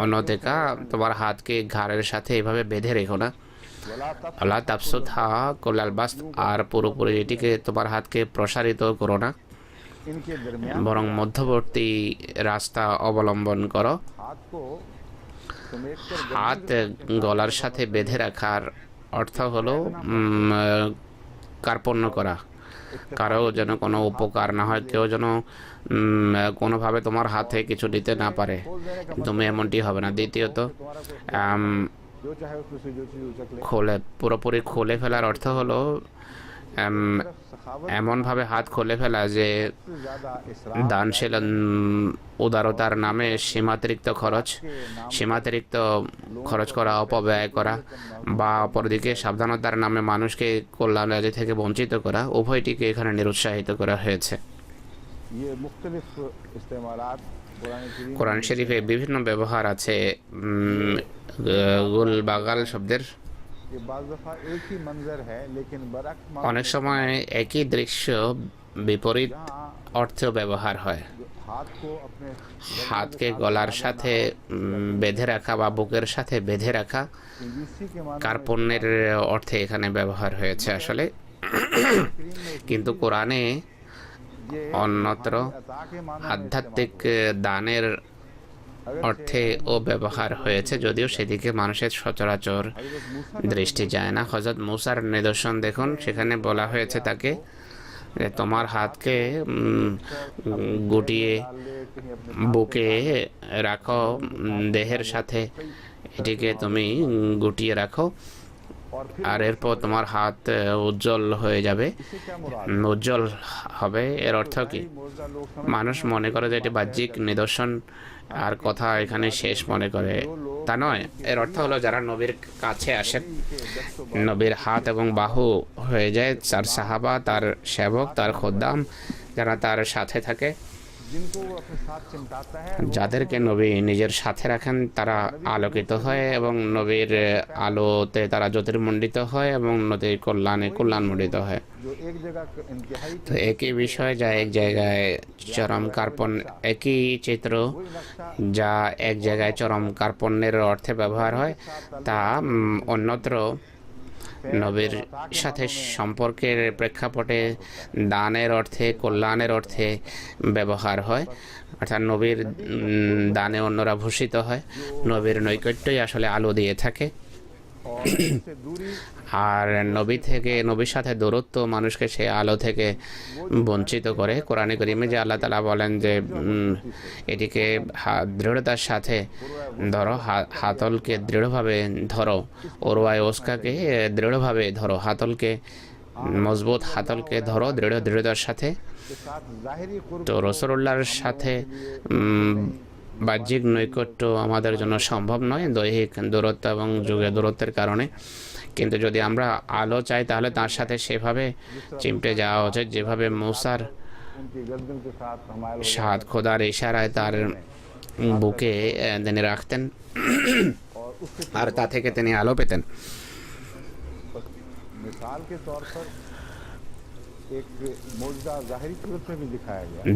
অনতিকা, তোমার হাতকে ঘাড়ের সাথে এভাবে বেঁধে রেখো না। আল্লাহ তাবসুতহা কুল্লাল বাসত, আর পুরোপুরি এটিকে তোমার হাতকে প্রসারিত করো না, বরং মধ্যবর্তী রাস্তা অবলম্বন করো। হাত গলার সাথে বেঁধে রাখার অর্থ হলো কার্পণ্য করা, কারো যেন কোনো উপকার না হয়, কেউ যেন কোনোভাবে তোমার হাতে কিছু দিতে না পারে, তুমি এমনটি হবে না। দ্বিতীয়ত, পুরোপুরি খুলে ফেলার অর্থ হলো এমনভাবে হাত খুলে ফেলা যে দানশীল উদারতার নামে সীমাতিরিক্ত খরচ করা, অপব্যয় করা, বা অপরদিকে সাবধানতার নামে মানুষকে কল্যাণ রাজি থেকে বঞ্চিত করা, উভয়টিকে এখানে নিরুৎসাহিত করা হয়েছে। কোরআন শরীফে বিভিন্ন ব্যবহার আছে গুল বাগাল শব্দের। অনেক সময় একই দৃশ্য বিপরীত অর্থেও ব্যবহার হয়। হাতকে গলার সাথে বেঁধে রাখা বা বুকের সাথে বেঁধে রাখা কার্পণ্যের অর্থে এখানে ব্যবহার হয়েছে আসলে, কিন্তু কোরআনে অন্যত্র আধ্যাত্মিক দানের অর্থে ও ব্যবহার হয়েছে, যদিও সেদিকে মানুষের সচরাচর দৃষ্টি যায় না। হযরত মূসার নিদর্শন দেখুন, সেখানে বলা হয়েছে তাকে যে তোমার হাতকে গুটিয়ে বুকে রাখো, দেহের সাথে এটিকে তুমি গুটিয়ে রাখো, আর এরপর তোমার হাত উজ্জ্বল হয়ে যাবে, উজ্জ্বল হবে। এর অর্থ কি? মানুষ মনে করে যে এটি বাহ্যিক নিদর্শন আর কথা এখানে শেষ মনে করে, তা নয়। এর অর্থ হলো যারা নবীর কাছে আসেন, নবীর হাত এবং বাহু হয়ে যায় তার সাহাবা, তার সেবক, তার খোদ্দাম, যারা তার সাথে থাকে, যাদেরকে নবী নিজের সাথে রাখেন তারা আলোকিত হয় এবং নবীর আলোতে তারা জ্যোতির্মণ্ডিত হয় এবং নদীর কল্যাণে কল্যাণমণ্ডিত হয়। তো একই বিষয় যা এক জায়গায় চরম কার্পণ্য, একই চিত্র যা এক জায়গায় চরম কার্পণ্যের অর্থে ব্যবহার হয় তা অন্যত্র নবীর সাথে সম্পর্কের প্রেক্ষাপটে দানের অর্থে কল্যাণের অর্থে ব্যবহার হয়। অর্থাৎ নবীর দানে অন্যরা ভূষিত হয়। নবীর নৈকট্যই আসলে আলো দিয়ে থাকে। আর নবীর সাথে দূরত্ব মানুষকে সে আলো থেকে বঞ্চিত করে। কোরআনে কারীমে যে আল্লাহ তাআলা বলেন যে এটিকে দৃঢ়তার সাথে ধরো, হাতলকে দৃঢ়ভাবে ধরো, ওরওয়ায় ওস্কাকে দৃঢ়ভাবে ধরো, হাতলকে মজবুত হাতলকে ধরো দৃঢ়তার সাথে। তো রাসূলুল্লাহর সাথে বাহ্যিক নৈকট্য আমাদের জন্য সম্ভব নয় দৈহিক দূরত্ব এবং যুগের দূরত্বের কারণে। কিন্তু যদি আমরা আলো চাই তাহলে তার সাথে সেভাবে চিমটে যাওয়া উচিত যেভাবে মূসার সাত খোদার ইশারায় তার বুকে তিনি রাখতেন আর তা থেকে তিনি আলো পেতেন।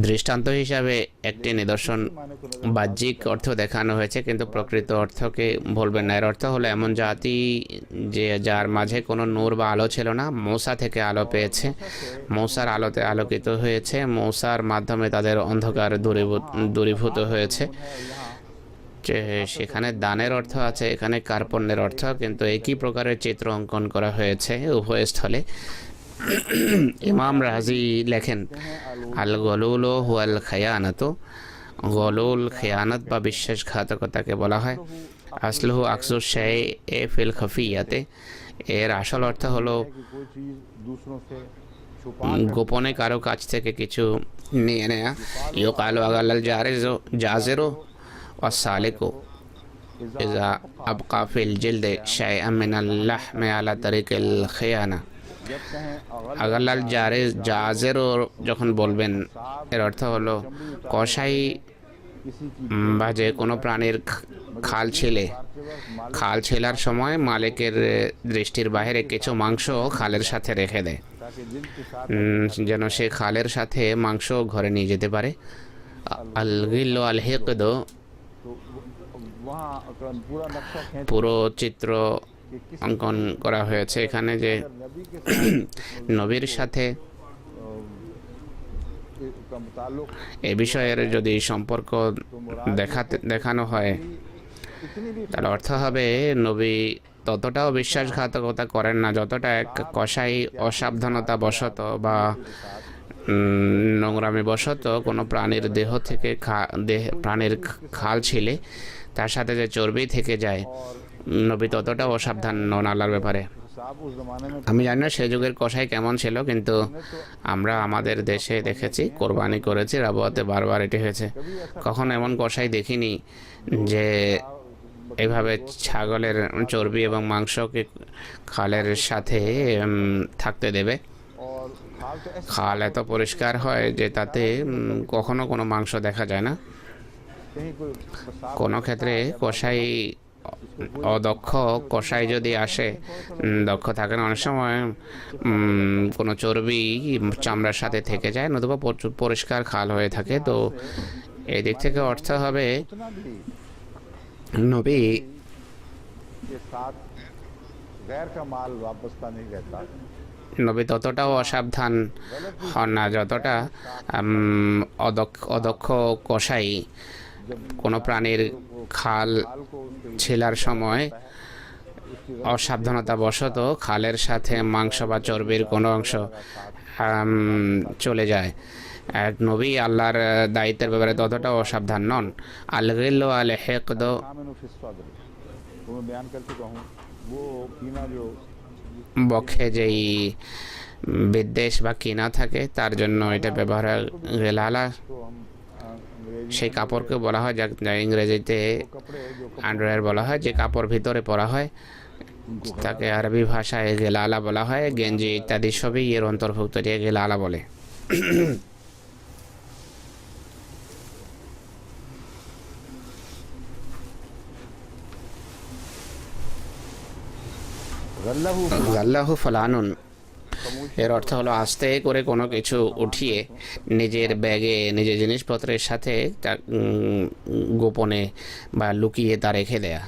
দৃষ্টান্ত হিসাবে একটি নিদর্শন বাহ্যিক অর্থ দেখানো হয়েছে, কিন্তু প্রকৃত অর্থকে বলবেন না। এর অর্থ হলো এমন জাতি যে যার মাঝে কোনো নূর বা আলো ছিল না, মূসা থেকে আলো পেয়েছে, মূসার আলোতে আলোকিত হয়েছে, মূসার মাধ্যমে তাদের অন্ধকার দূরীভূত হয়েছে। সেখানে দানের অর্থ আছে, এখানে কার্পণ্যের অর্থ, কিন্তু একই প্রকারের চিত্র অঙ্কন করা হয়েছে উভয় স্থলে। ইমাম রাজি লেখেন, আল গলুল হুয়াল খেয়ানত, গলুল খেয়ানত বা বিশ্বাসঘাতকতাকে বলা হয়। আসলহু আকসুস শাই এ ফিল খফিয়াতে, এর আসল অর্থ হলো গোপনে কারো কাছ থেকে কিছু নিয়ে নেয়া। ইউকালু আগালাল জাজেরো ওয়া সালিকু ইজা আবকা ফিল জিলদে শাইআন মিনাল লাহমি আলা তারিকিল খেয়ানা। আগালাল জাজেরও যখন বলবেন এর অর্থ হলো কসাই বা যে কোনো প্রাণীর খাল ছেলার সময় মালিকের দৃষ্টির বাইরে কিছু মাংস খালের সাথে রেখে দেয় যেন সে খালের সাথে মাংস ঘরে নিয়ে যেতে পারে। আল গিল আল হিকদ, পুরো চিত্র অঙ্কন করা হয়েছে এখানে যে নবীর সাথে এ বিষয়ের যদি সম্পর্ক দেখানো হয় তার অর্থ হবে নবী ততটাও বিশ্বাসঘাতকতা করেন না যতটা এক কসাই অসাবধানতা বশত বা নোংরামি বশত কোনো প্রাণীর দেহ থেকে প্রাণীর খাল ছিলে তার সাথে যে চর্বি থেকে যায়, নবী ততটাও অসাবধান নন আল্লাহর ব্যাপারে। আমি জানি না সে যুগের কসাই কেমন ছিল, কিন্তু আমরা আমাদের দেশে দেখেছি, কোরবানি করেছি, রাবুয়াতে বারবার এটি হয়েছে। কখন এমন কসাই দেখিনি যে এইভাবে ছাগলের চর্বি এবং মাংসকে খালের সাথে থাকতে দেবে। খাল এত পরিষ্কার হয় যে তাতে কখনো কোনো মাংস দেখা যায় না। কোনো ক্ষেত্রে কসাই অদক্ষ কসাই যদি আসে, দক্ষ থাকে না, অনেক সময় কোনো চর্বি চামড়ার সাথে থেকে যায়, নতুবা প্রচুর পরিষ্কার খাল হয়ে থাকে। তো এই দিক থেকে অর্থ হবে নবী ততটাও অসাবধান হন না যতটা অদক্ষ কসাই কোনো প্রাণীর খাল ছেলার সময় অসাবধানতা বশত খালের সাথে মাংস বা চর্বির কোনো অংশ চলে যায়। এক নবী আল্লাহর দায়িত্বের ব্যাপারে ততটাও অসাবধান নন। আল গিল আল হিকদ, বক্ষে যেই বিদ্বেষ বা কিনা থাকে তার জন্য এটা ব্যবহার হয়। গেলালা সেই কাপড়কে বলা হয় যা ইংরেজিতে আন্ডারওয়্যার বলা হয়, যে কাপড় ভিতরে পরা হয় তাকে আরবি ভাষায় গেলালা বলা হয়। গেঞ্জি ইত্যাদি সবই এর অন্তর্ভুক্ত, যে গেলালা বলে। গাল্লাহু ফালানুন এর অর্থ হলো আস্তে করে কোনো কিছু উঠিয়ে নিজের ব্যাগে নিজের জিনিসপত্রের সাথে তা গোপনে বা লুকিয়ে তা রেখে দেয়া।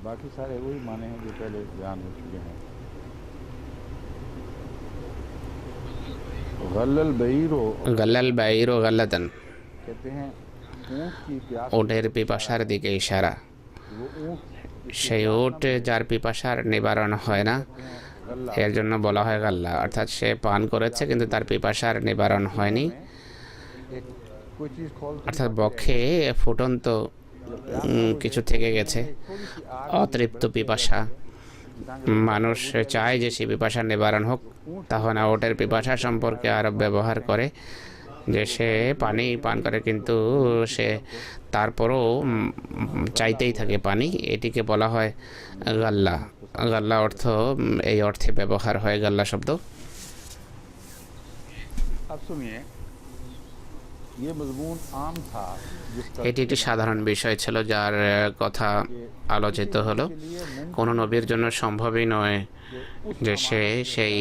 बाकी सारे वही माने हैं जो पहले बयान हो चुके हैं। गल्लल बईरो গাল্লাল বাইরো গাল্লাতান कहते हैं ऊँट की प्यास, ওটের পিপাসার দিকে ইশারা। वो ऊँट সেই ওট যার পিপাসার নিবারণ হয় না এর জন্য বলা হয় গাল্লা, অর্থাৎ সে পান করেছে কিন্তু তার পিপাসার নিবারণ হয়নি, एक कोई चीज़ खोल অর্থাৎ বক্ষে ফুটন্ত কিছু থেকে গেছে, অতৃপ্ত পিপাসা। মানুষ চায় যে সে পিপাসার নিবারণ হোক, তখন ওটের পিপাসা সম্পর্কে আরব ব্যবহার করে যে সে পানি পান করে কিন্তু সে তারপরও চাইতেই থাকে পানি। এটিকে বলা হয় গাল্লা। গাল্লা অর্থ এই অর্থে ব্যবহার হয় গাল্লা শব্দ। अब सुनिए ये मजमून आम था जिसका এটি একটি সাধারণ বিষয় ছিল যার কথা আলোচিত হলো। কোনো নবীর জন্য সম্ভবই নয় যে সে সেই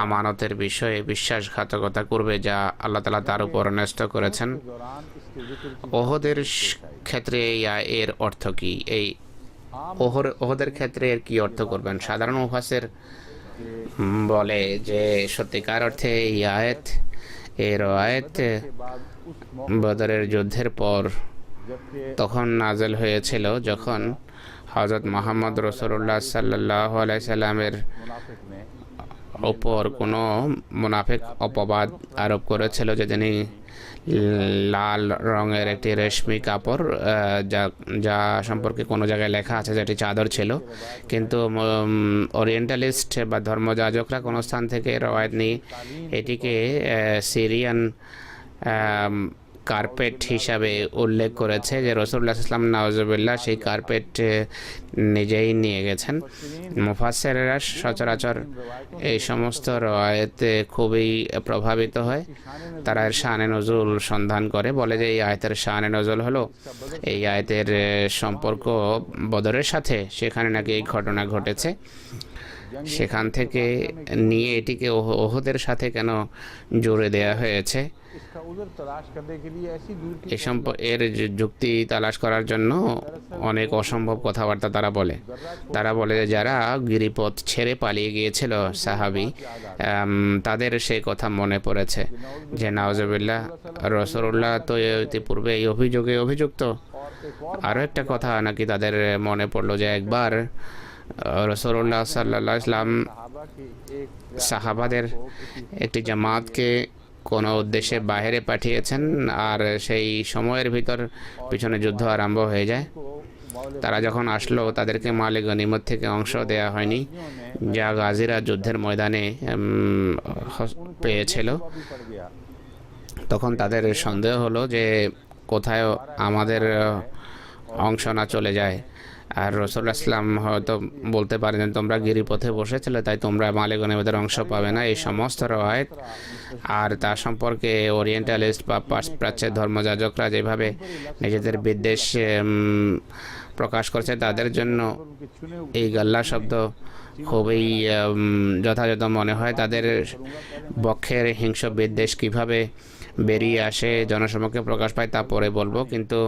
আমানতের বিষয়ে বিশ্বাসঘাতকতা করবে যা আল্লাহ তাআলা তার উপর ন্যস্ত করেছেন। दौरान इसके जिक्र की ওহদের ক্ষেত্রে এর অর্থ কি? এই ওহদের ক্ষেত্রে এর কি অর্থ করবেন? সাধারণ মুফাসসির বলে যে সত্যিকার অর্থে এই আয়াত এর আয়াত बाद उस বদরের যুদ্ধের পর जबकि তখন নাজেল হয়েছিল যখন হযরত মুহাম্মদ রাসূলুল্লাহ সাল্লাল্লাহু আলাইহি সাল্লামের मुनाफिक ने ওপর কোনো মুনাফিক অপবাদ আরোপ করেছিল যে তিনি লাল রঙের একটি রেশমি কাপড় যা যা সম্পর্কে কোনো জায়গায় লেখা আছে যেটি চাদর ছিল, কিন্তু ওরিয়েন্টালিস্ট বা ধর্মযাজকরা কোনো স্থান থেকে রওয়ায়াত নিয়ে এটিকে সিরিয়ান কার্পেট হিসাবে উল্লেখ করেছে যে রাসূলুল্লাহ সাল্লাল্লাহু আলাইহি ওয়াসাল্লাম নাউজুবিল্লাহ সেই কার্পেট নিজেই নিয়ে গেছেন। মুফাসসিররা সচরাচর এই সমস্ত রওয়ায়াতে খুবই প্রভাবিত হয়, তারা এর শানে নজুল সন্ধান করে, বলে যে এই আয়াতের শানে নজুল হলো এই আয়াতের সম্পর্ক বদরের সাথে, সেখানে নাকি এই ঘটনা ঘটেছে, সেখান থেকে নিয়ে এটিকে ওহদের সাথে কেন জুড়ে দেয়া হয়েছে। इसका उज़र तलाश करने के लिए ऐसी दूर की এর যুক্তি তালাশ করার জন্য অনেক অসম্ভব কথাবার্তা তারা বলে যে যারা গিরিপথ ছেড়ে পালিয়ে গিয়েছিল সাহাবী, তাদের সেই কথা মনে পড়েছে যে নাউজুবিল্লাহ রাসূলুল্লাহ তো ইতিপূর্বে এই অভিযোগে অভিযুক্ত। আরও একটা কথা নাকি তাদের মনে পড়লো যে একবার রাসূলুল্লাহ সাল্লাল্লাহু আলাইহি ওয়াসাল্লাম सहाबा की एक সাহাবাদের একটি জামাতকে কোনো উদ্দেশ্যে বাইরে পাঠিয়েছেন, আর সেই সময়ের ভিতর পিছনে যুদ্ধ আরম্ভ হয়ে যায়। তারা যখন আসলো তাদেরকে মালে গনিমত থেকে অংশ দেয়া হয়নি যা গাজীরা যুদ্ধের ময়দানে পেয়েছিল। पड़ गया। তখন তাদের সন্দেহ হলো যে কোথায় আমাদের অংশ না চলে যায়, আর রাসূলুল্লাহ ইসলাম হয়তো বলতে পারেন তোমরা গিরিপথে বসেছিলে তাই তোমরা মালে গনিমতের অংশ পাবে না। এই সমস্ত রওয়ায়াত আর তা সম্পর্কে ওরিয়েন্টালিস্ট বা প্রাচ্যের ধর্মযাজকরা যেভাবে নিজেদের বিদ্বেষ প্রকাশ করছে, তাদের জন্য এই গাল্লা শব্দ খুবই যথাযথ মনে হয়। তাদের বক্ষের হিংস্র বিদ্বেষ কীভাবে বেরিয়ে আসে, জনসমক্ষে প্রকাশ পায় তা পরে বলবো, কিন্তু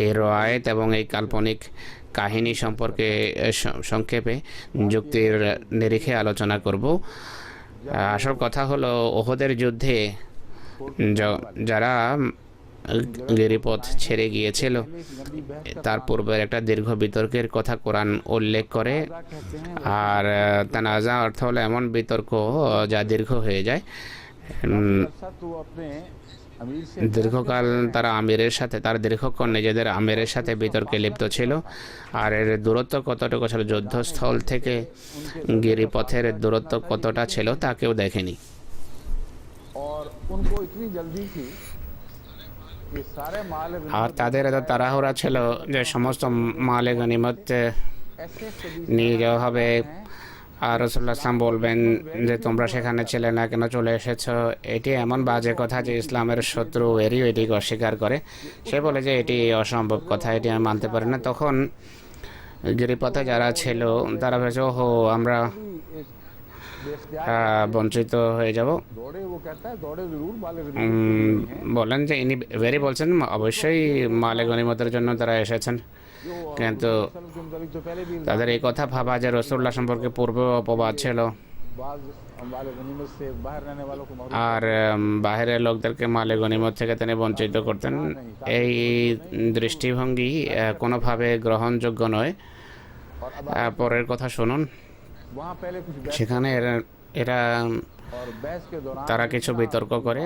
এই রওয়ায়াত এবং এই কাল্পনিক কাহিনী সম্পর্কে সংক্ষেপে যুক্তির নিরিখে আলোচনা করব। আসল কথা হলো ওহদের যুদ্ধে যারা গিরিপথ ছেড়ে গিয়েছিল তার পূর্বের একটা দীর্ঘ বিতর্কের কথা কোরআন উল্লেখ করে, আর তানাজা অর্থ হলো এমন বিতর্ক যা দীর্ঘ হয়ে যায়। तो अपने अमीर से দীর্ঘকাল তারা আমিরের সাথে তার দীর্ঘক্ষণ নিজেদের আমিরের সাথে বিতর্কে লিপ্ত ছিল। আর এর দূরত্ব কতটুকু ছিল, যুদ্ধস্থল থেকে গিরিপথের দূরত্ব কতটা ছিল তা কেউ দেখেনি। और उनको इतनी जल्दी थी कि सारे माल আর তাদের এত তাড়াহুড়া ছিল যে সমস্ত মালে গনিমত ऐसे सभी নিয়ে যাওয়া হবে, আর রাসূলুল্লাহ সাল্লাল্লাহু আলাইহি ওয়াসাল্লাম বলবেন যে তোমরা সেখানে ছিলে না, কেন চলে এসেছো। এটি এমন বাজে কথা যে ইসলামের শত্রু এরই এটিকে অস্বীকার করে। সে বলে যে এটি অসম্ভব কথা, এটি আমি মানতে পারি না। তখন গিরিপথে যারা ছিল তারা ভেবেছে ওহো আমরা বঞ্চিত হয়ে যাব। বলেন যে ইনি ভেরি বলছেন অবশ্যই মালে গনিমতের জন্য তারা এসেছেন, কিন্তু তাদের এই কথা ভাবা যে রসুল্লাহ সম্পর্কে পূর্বে অপবাদ ছিল আর বাহিরের লোকদেরকে মালে গনিমত থেকে তিনি বঞ্চিত করতেন, এই দৃষ্টিভঙ্গি কোনোভাবে গ্রহণযোগ্য নয়। পরের কথা শুনুন। সেখানে এরা তারা কিছু বিতর্ক করে,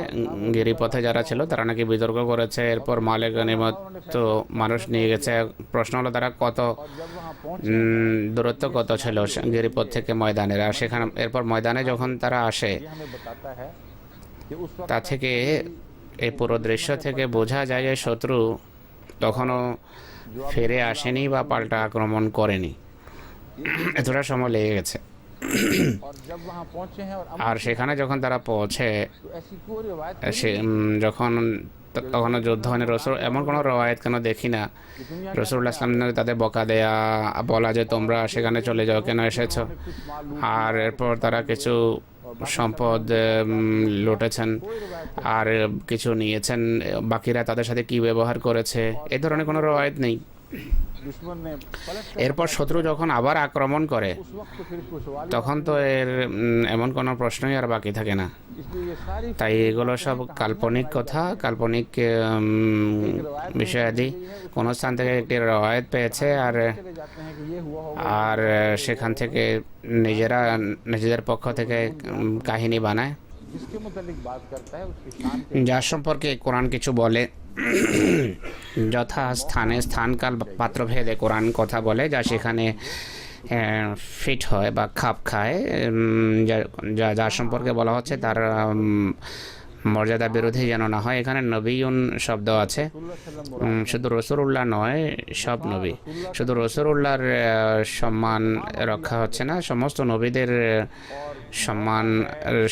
গিরিপথে যারা ছিল তারা নাকি বিতর্ক করেছে। এরপর মালে গনিমত তো মানুষ নিয়ে গেছে। প্রশ্ন হলো তারা কত দূরত্ব কত ছিল গিরিপথ থেকে ময়দানের। আর সেখানে এরপর ময়দানে যখন তারা আসে, তা থেকে এই পুরো দৃশ্য থেকে বোঝা যায় যে শত্রু তখনও ফিরে আসেনি বা পাল্টা আক্রমণ করেনি, এতটা সময় লেগে গেছে। আর সেখানে যখন তারা পৌঁছে যখন তখনও যুদ্ধ হয়নি। রসুল এমন কোনো রওয়ায়েত কেন দেখি না রসুল্লাহ ইসলাম তাদের বকা দেয়া, বলা যে তোমরা সেখানে চলে যাও, কেন এসেছো। আর এরপর তারা কিছু সম্পদ লুটেছেন আর কিছু নিয়েছেন, বাকিরা তাদের সাথে কি ব্যবহার করেছে এই ধরনের কোনো রওয়ায়েত নেই। এরপর শত্রু যখন আবার আক্রমণ করে তখন তো এর এমন কোনো প্রশ্নই আর বাকি থাকে না। তাই এগুলো সব কাল্পনিক কথা, কাল্পনিক বিষয়াদি। কোনো স্থান থেকে একটি রওয়ায়েত পেয়েছে আর সেখান থেকে নিজেদের পক্ষ থেকে কাহিনী বানায়, যার সম্পর্কে কোরআন কিছু বলে। যথা স্থানে স্থানকাল পাত্রভেদে কোরআন কথা বলে, যা সেখানে ফিট হয় বা খাপ খায়। যার সম্পর্কে বলা হচ্ছে তার মর্যাদা বিরোধী যেন না হয়। এখানে নবীন শব্দ আছে, শুধু রসুলুল্লাহ নয়, সব নবী। শুধু রসুলুল্লাহর সম্মান রক্ষা হচ্ছে না, সমস্ত নবীদের সম্মান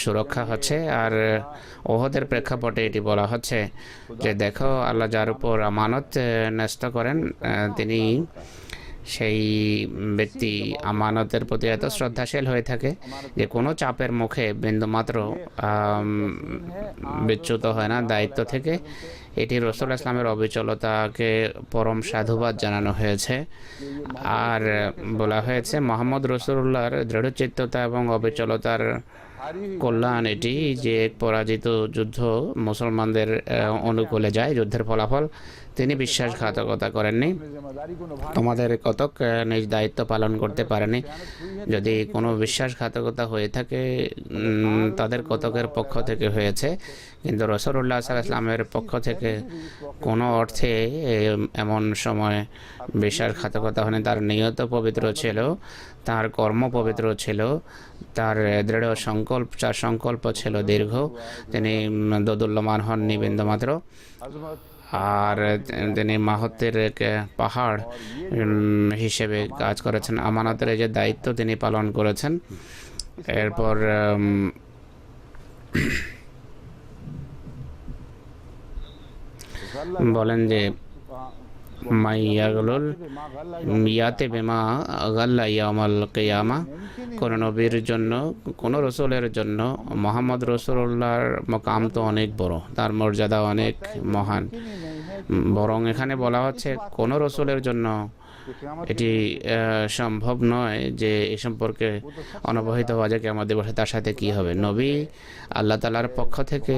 সুরক্ষা হচ্ছে। আর ওহদের প্রেক্ষাপটে এটি বলা হচ্ছে যে দেখো আল্লাহ যার উপর আমানত ন্যস্ত করেন তিনি সেই ব্যক্তি আমানতের প্রতি এত শ্রদ্ধাশীল হয়ে থাকে যে কোনো চাপের মুখে বিন্দুমাত্র বিচ্যুত হয় না দায়িত্ব থেকে। এটি রসুল ইসলামের অবিচলতাকে পরম সাধুবাদ জানানো হয়েছে। আর বলা হয়েছে মোহাম্মদ রসুল্লাহর দৃঢ়চিত্ততা এবং অবিচলতার কল্যাণ এটি যে এক পরাজিত যুদ্ধ মুসলমানদের অনুকূলে যায়। যুদ্ধের ফলাফল তিনি বিশ্বাসঘাতকতা করেননি, তোমাদের কতক নিজ দায়িত্ব পালন করতে পারেনি। যদি কোনো বিশ্বাসঘাতকতা হয়ে থাকে তাদের কতকের পক্ষ থেকে হয়েছে, কিন্তু রাসূলুল্লাহ সাল্লাল্লাহু আলাইহি ওয়াসাল্লামের পক্ষ থেকে কোনো অর্থে এমন সময় বিশ্বাসঘাতকতা হয়নি। তার নিয়ত পবিত্র ছিল, তার কর্ম পবিত্র ছিল, তার দৃঢ় সংকল্প ছিল দীর্ঘ। তিনি দোদুল্যমান হননি বিন্দুমাত্র। আর তিনি মাহাত্মের পাহাড় হিসেবে কাজ করেছেন, আমানতের যে দায়িত্ব তিনি পালন করেছেন। এরপর বলেন যে মাইয়াগুল ইয়াতে বেমা গাল্লা ইয়ামাল কিয়ামা, কোন নবীর জন্য, কোন রসুলের জন্য মোহাম্মদ রসুল্লাহর মকাম তো অনেক বড়, তার মর্যাদা অনেক মহান। বরং এখানে বলা হচ্ছে কোন রসুলের জন্য এটি সম্ভব নয় যে এ সম্পর্কে অনবহিত হওয়া যায় কিয়ামত দিবসে তার সাথে কি হবে। নবী আল্লাহ তাআলার পক্ষ থেকে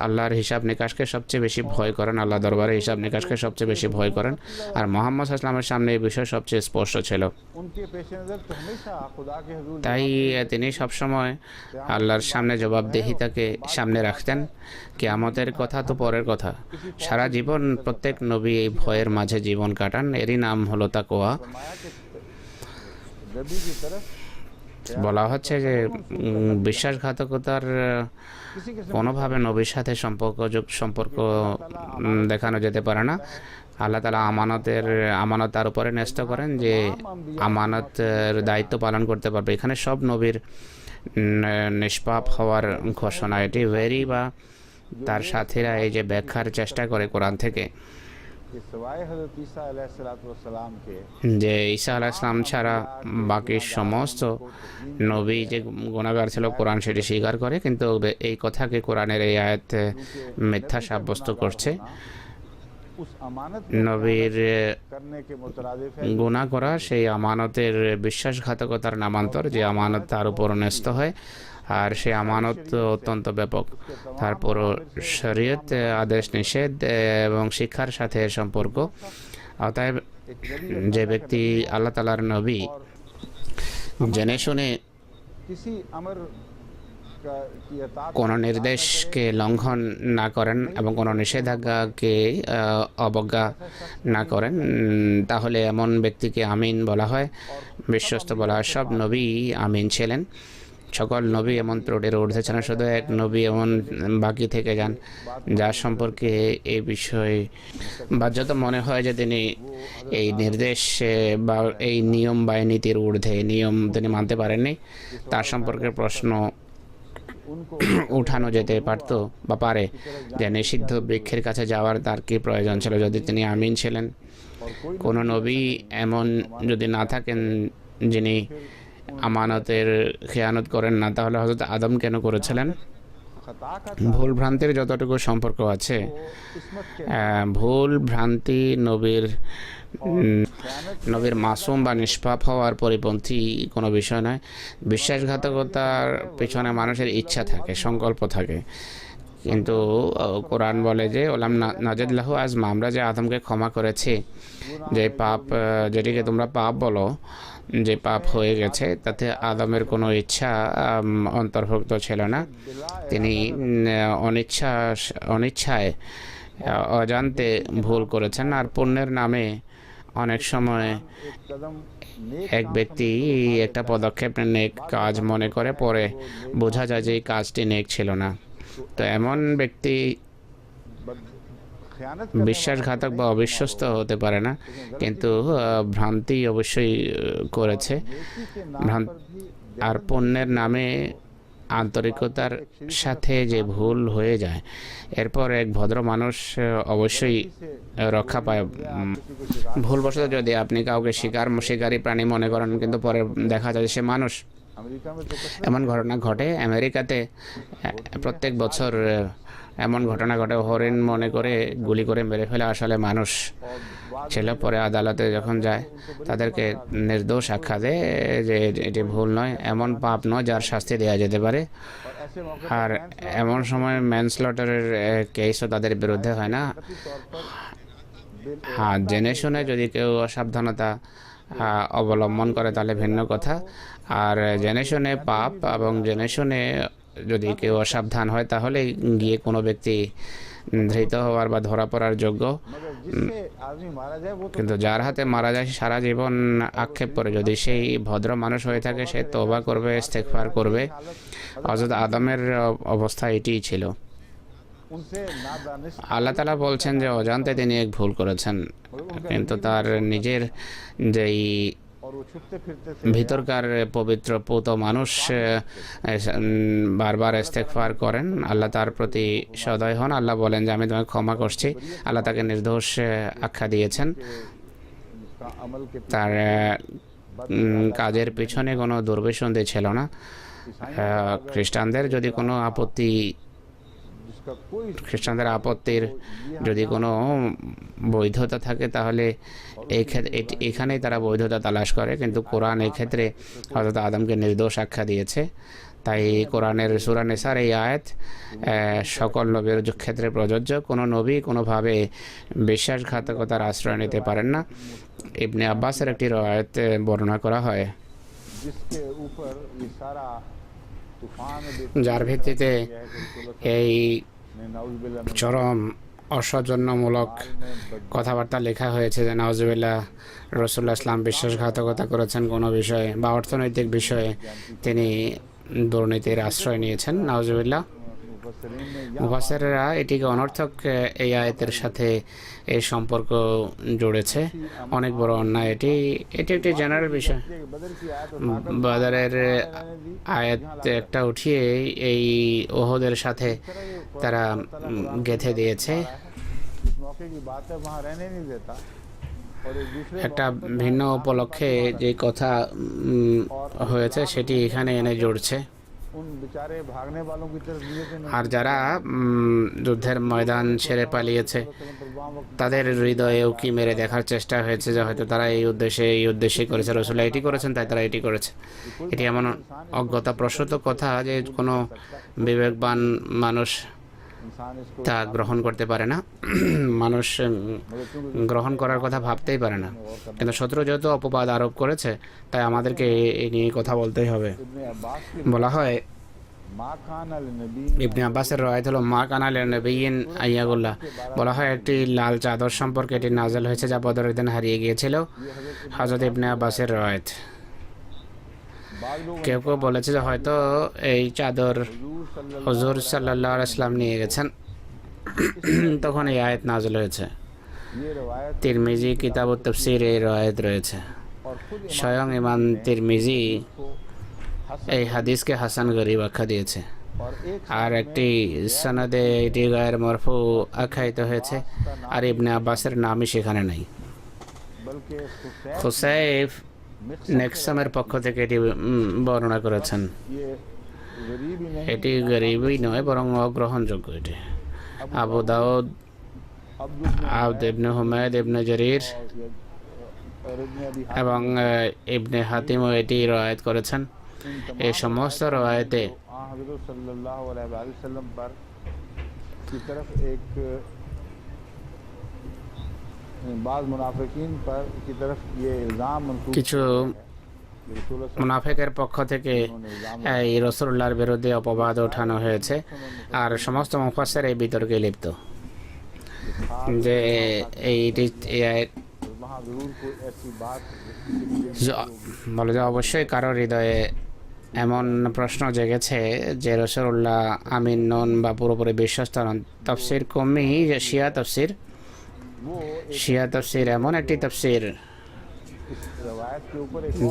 আল্লাহর হিসাব নিকাশকে সবচেয়ে বেশি ভয় করেন, আল্লাহ দরবারে হিসাব নিকাশকে সবচেয়ে বেশি ভয় করেন। আর মুহাম্মদ সাল্লাল্লাহু আলাইহি ওয়াসাল্লামের সামনে এই বিষয় সবচেয়ে স্পষ্ট ছিল। তাই তিনি সবসময় আল্লাহর সামনে জবাবদিহিতাকে সামনে রাখতেন। কিয়ামতের কথা তো পরের কথা, সারা জীবন প্রত্যেক নবী এই ভয়ের মাঝে জীবন কাটান। এরই নাম হলো তাকওয়া। বলা হচ্ছে যে বিশ্বাসঘাতকতার কোনোভাবে নবীর সাথে সম্পর্ক দেখানো যেতে পারে না। আল্লাহ তাআলা আমানত তার উপরে ন্যস্ত করেন যে আমানতের দায়িত্ব পালন করতে পারবে। এখানে সব নবীর নিষ্পাপ হওয়ার ঘোষণা। এটি ভেরি বা তার সাথীরা এই যে ব্যাখ্যার চেষ্টা করে কোরআন থেকে যে ঈসা আলাইহিস সালাম ছাড়া বাকি সমস্ত নবী যে গুনাহগার ছিল কোরআন সেটি স্বীকার করে, কিন্তু এই কথাকে কোরআনের এই আয়াত মিথ্যা সাব্যস্ত করছে। নবীর গুনাহ করা সেই আমানতের বিশ্বাসঘাতকতার নামান্তর, যে আমানত তার উপর ন্যস্ত হয়, আর সেই আমানত অত্যন্ত ব্যাপক। তারপর শরীয়ত আদেশ নিষেধ এবং শিক্ষার সাথে সম্পর্ক। অতএব যে ব্যক্তি আল্লাহ তাআলার নবী জেনে শুনে কোনো নির্দেশকে লঙ্ঘন না করেন এবং কোনো নিষেধাজ্ঞাকে অবজ্ঞা না করেন, তাহলে এমন ব্যক্তিকে আমিন বলা হয়, বিশ্বস্ত বলা হয়। সব নবী আমিন ছিলেন, সকল নবী এমন ত্রুটির ঊর্ধ্বে ছিলেন। শুধু এক নবী এমন বাকি থেকে যান যার সম্পর্কে এই বিষয়ে বাহ্যত মনে হয় যে তিনি এই নির্দেশ বা এই নিয়ম বা নীতির ঊর্ধ্বে, নিয়ম তিনি মানতে পারেননি। তার সম্পর্কে প্রশ্ন উঠানো যেতে পারত বা পারে যে নিষিদ্ধ বৃক্ষের কাছে যাওয়ার তার কি প্রয়োজন ছিল যদি তিনি আমিন ছিলেন। কোনো নবী এমন যদি না থাকেন যিনি আমানতের খেয়ানত করেন না, তাহলে হযরত আদম কেন করেছিলেন? ভুল ভ্রান্তির যতটুকু সম্পর্ক আছে, ভুল ভ্রান্তি নবীর মাসুম বা নিষ্পাপ হওয়ার পরিপন্থী কোনো বিষয় নয়। বিশ্বাসঘাতকতার পেছনে মানুষের ইচ্ছা থাকে, সংকল্প থাকে, কিন্তু কোরআন বলে যে ওলাম নাজিদ লাহু আজমা, আমরা যে আদমকে ক্ষমা করেছি, যে পাপ, যেটিকে তোমরা পাপ বলো, যে পাপ হয়ে গেছে, তাতে আদমের কোনো ইচ্ছা অন্তর্ভুক্ত ছিল না। তিনি অনিচ্ছায় অজান্তে ভুল করেছেন। আর পুণ্যের নামে অনেক সময় এক ব্যক্তি একটা পদক্ষেপ নেক কাজ মনে করে, পরে বোঝা যায় যে এই কাজটি নেক ছিল না। তো এমন ব্যক্তি বিশ্বাসঘাতক বা অবিশ্বস্ত হতে পারে না, কিন্তু ভ্রান্তি অবশ্যই করেছে। আর পুণ্যের নামে আন্তরিকতার সাথে যে ভুল হয়ে যায়, এরপর এক ভদ্র মানুষ অবশ্যই রক্ষা পায়। ভুলবশত যদি আপনি কাউকে শিকারী প্রাণী মনে করেন, কিন্তু পরে দেখা যায় সে মানুষ। এমন ঘটনা ঘটে আমেরিকাতে প্রত্যেক বছর। এমন ঘটনা ঘটে, হরিণ মনে করে গুলি করে মেরে ফেলে আসলে মানুষ ছিল। পরে আদালতে যখন যায়, তাদেরকে নির্দোষ আখ্যা দেয় যে এটি ভুল নয়, এমন পাপ নয় যার শাস্তি দেওয়া যেতে পারে। আর এমন সময় ম্যানস্লটারের কেসও তাদের বিরুদ্ধে হয় না। হ্যাঁ, জেনে শুনে যদি কেউ অসাবধানতা অবলম্বন করে তাহলে ভিন্ন কথা। আর জেনে শুনে পাপ এবং জেনে শুনে যদি কেউ অসাবধান হয়, তাহলে গিয়ে কোনো ব্যক্তি ধৃত হওয়ার বা ধরা পড়ার যোগ্য। কিন্তু যার হাতে মারা যায় সারা জীবন আক্ষেপ করে, যদি সেই ভদ্র মানুষ হয়ে থাকে, সে তওবা করবে, ইস্তেগফার করবে। হযরত আদমের অবস্থা এটিই ছিল। আল্লাহ তাআলা বলছেন যে অজান্তে তিনি এক ভুল করেছেন, কিন্তু তার নিজের যেই ভিতরকার পবিত্র পুত মানুষ বারবার ইস্তেগফার করেন, আল্লাহ তার প্রতি সদয় হন। আল্লাহ বলেন যে আমি তোমাকে ক্ষমা করছি। আল্লাহ তাকে নির্দোষ আখ্যা দিয়েছেন। তার কাজের পিছনে কোনো দুর্বিসন্ধি ছিল না। খ্রিস্টানদের আপত্তির যদি কোনো বৈধতা থাকে, তাহলে এখানেই তারা বৈধতা তালাশ করে। কিন্তু কোরআন এক্ষেত্রে হযরত আদমকে নির্দোষ আখ্যা দিয়েছে। তাই কোরআনের সূরা নিসার এই আয়াত সকল নবীর ক্ষেত্রে প্রযোজ্য। কোনো নবী কোনোভাবে বিশ্বাসঘাতকতার আশ্রয় নিতে পারেন না। ইবনে আব্বাসের একটি রওয়ায়াত বর্ণনা করা হয়, যার ভিত্তিতে এই চরম অসৌজন্যমূলক কথাবার্তা লেখা হয়েছে যে নাউজুবিল্লাহ, রাসূলুল্লাহ ইসলাম বিশ্বাসঘাতকতা করেছেন কোনো বিষয়ে বা অর্থনৈতিক বিষয়ে তিনি দুর্নীতির আশ্রয় নিয়েছেন, নাউজুবিল্লাহ। মুফাসসিররা এটিকে অনর্থক এই আয়াতের সাথে এই সম্পর্ক জুড়েছে। অনেক বড় অন্যায় এটি। এটি একটি জেনারেল বিষয়। বাদরের আয়াত একটা উঠিয়ে এই ওহদের সাথে তারা গেঁথে দিয়েছে। একটা ভিন্ন উপলক্ষে যে কথা হয়েছে সেটি এখানে এনে জুড়ছে। আর যারা যুদ্ধের ময়দান ছেড়ে পালিয়েছে তাদের হৃদয়েও কি মেরে দেখার চেষ্টা হয়েছে যে হয়তো তারা এই উদ্দেশ্যে করেছে, রাসূলুল্লাহ এটি করেছেন তাই তারা এটি করেছে। এটি এমন অজ্ঞতাপ্রসূত কথা যে কোনো বিবেকবান মানুষ তা গ্রহণ করতে পারে না, মানুষ গ্রহণ করার কথা ভাবতেই পারে না। কিন্তু শত্রু যেহেতু অপবাদ আরোপ করেছে তাই আমাদেরকে এই নিয়ে কথা বলতেই হবে। বলা হয়, ইবনে আব্বাসের রওয়ায়াত হলো মা কানা লিন-নবিয়্যিন আইয়াগুল্লাহ। বলা হয় একটি লাল চাদর সম্পর্কে এটি নাযিল হয়েছে যা বদরের দিন হারিয়ে গিয়েছিল। হযরত ইবনে আব্বাসের রওয়ায়াত। কেউ কেউ বলেছে যে হয়তো এই চাদর হুজুর সাল্লাল্লাহু আলাইহি ওয়াসাল্লাম নিয়ে গেছেন, তখন এই আয়াত নাযিল হয়েছে। তিরমিজি কিতাবুত তাফসীর এই রওয়ায়াত রয়েছে। স্বয়ং ইমাম তিরমিজি এই হাদিসকে হাসান গরীব আখ্যা দিয়েছে। আর একটি সনদে এটি গায়ের মরফু আখ্যায়িত হয়েছে, আর ইবনে আব্বাসের নামই সেখানে নেই। খুসাইফ নেক্সামের পক্ষ থেকে এটি বর্ণনা করেছেন। এটি গরীবই নয় বরং অগ্রহণযোগ্য। এটি আবু দাউদ, আবদ ইবনে হুমায়দ, ইবনে জরির এবং ইবনে হাতিমও এটি রওয়ায়াত করেছেন। এই সমস্ত রওয়ায়াতে কিছু মুনাফিকের পক্ষ থেকে এই রাসূলুল্লাহর বিরুদ্ধে অপবাদ ওঠানো হয়েছে, আর সমস্ত মুফাসসির এই বিতর্কে লিপ্ত যে এইটি বলে যে অবশ্যই কারো হৃদয়ে এমন প্রশ্ন জেগেছে যে রাসূলুল্লাহ আমিন নন বা পুরোপুরি বিশ্বস্ত নন। তাফসীর কমি যে শিয়া তাফসীর এমন একটি তাফসীর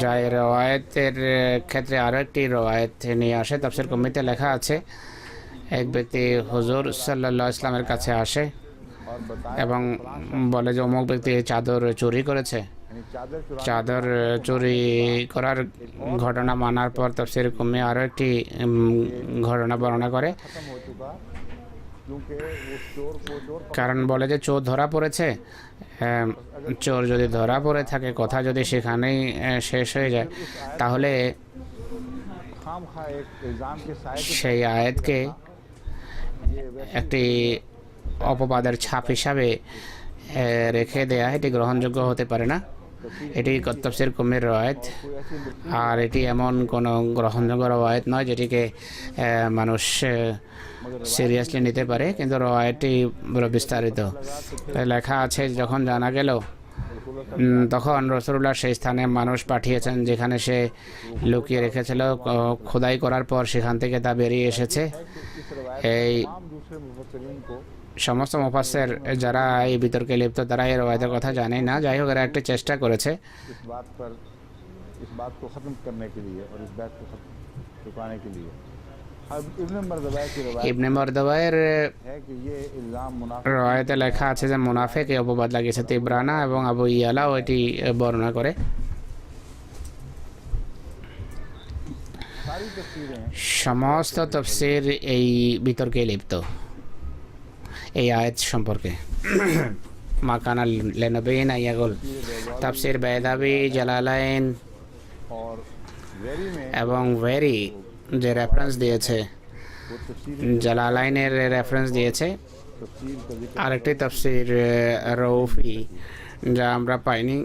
যা রওয়ায়াতের ক্ষেত্রে আরও একটি রওয়ায়াত নিয়ে আসে। তাফসীর কমিতে লেখা আছে, এক ব্যক্তি হুজুর সাল্লাল্লাহু আলাইহি ওয়াসাল্লামের কাছে আসে এবং বলে যে অমুক ব্যক্তি চাদর চুরি করেছে। চাদর চুরি করার ঘটনা মানার পর তাফসীর কমি আরও একটি ঘটনা বর্ণনা করে, কারণ বলে যে চোর ধরা পড়েছে। চোর যদি ধরা পড়ে থাকে, কথা যদি সেখানেই শেষ হয়ে যায়, তাহলে সেই আয়াতকে একটি অপবাদের ছাপ হিসাবে রেখে দেয়া এটি গ্রহণযোগ্য হতে পারে না। এটি তাফসীর কমির রওয়ায়াত, আর এটি এমন কোনো গ্রহণযোগ্য রওয়ায়াত নয় যেটিকে মানুষ সিরিয়াসলি নিতে পারে। কিন্তু রওয়ায়াতটি বড় বিস্তারিত। লেখা আছে, যখন জানা গেল তখন রাসূলুল্লাহ সেই স্থানে মানুষ পাঠিয়েছেন যেখানে সে লুকিয়ে রেখেছিল। খোদাই করার পর সেখান থেকে তা বেরিয়ে এসেছে। এই সমস্ত মুফাসসির যারা এই বিতর্কে লিপ্ত তারা এই রওয়ায়াতের কথা জানে না। যাই হোক, এরা একটা চেষ্টা করেছে ইবনে মারদাওয়ায়ের রওয়ায়াতে লেখা আছে যে মুনাফিক এই অপবাদ লাগিয়েছে। তিবরানা এবং আবু ইয়ালাও এটি বর্ণনা করে। সমস্ত তাফসীর এই বিতর্কে লিপ্ত এই আয়াত সম্পর্কে। মা কানা লিন-নবিয়্যিন আইয়াগুল, তাফসীর বাইদাবি, জালালাইন এবং ভেরি যে রেফারেন্স দিয়েছে, জালালাইনের রেফারেন্স দিয়েছে। আরেকটি তাফসীর রৌফি যা আমরা পাইনি,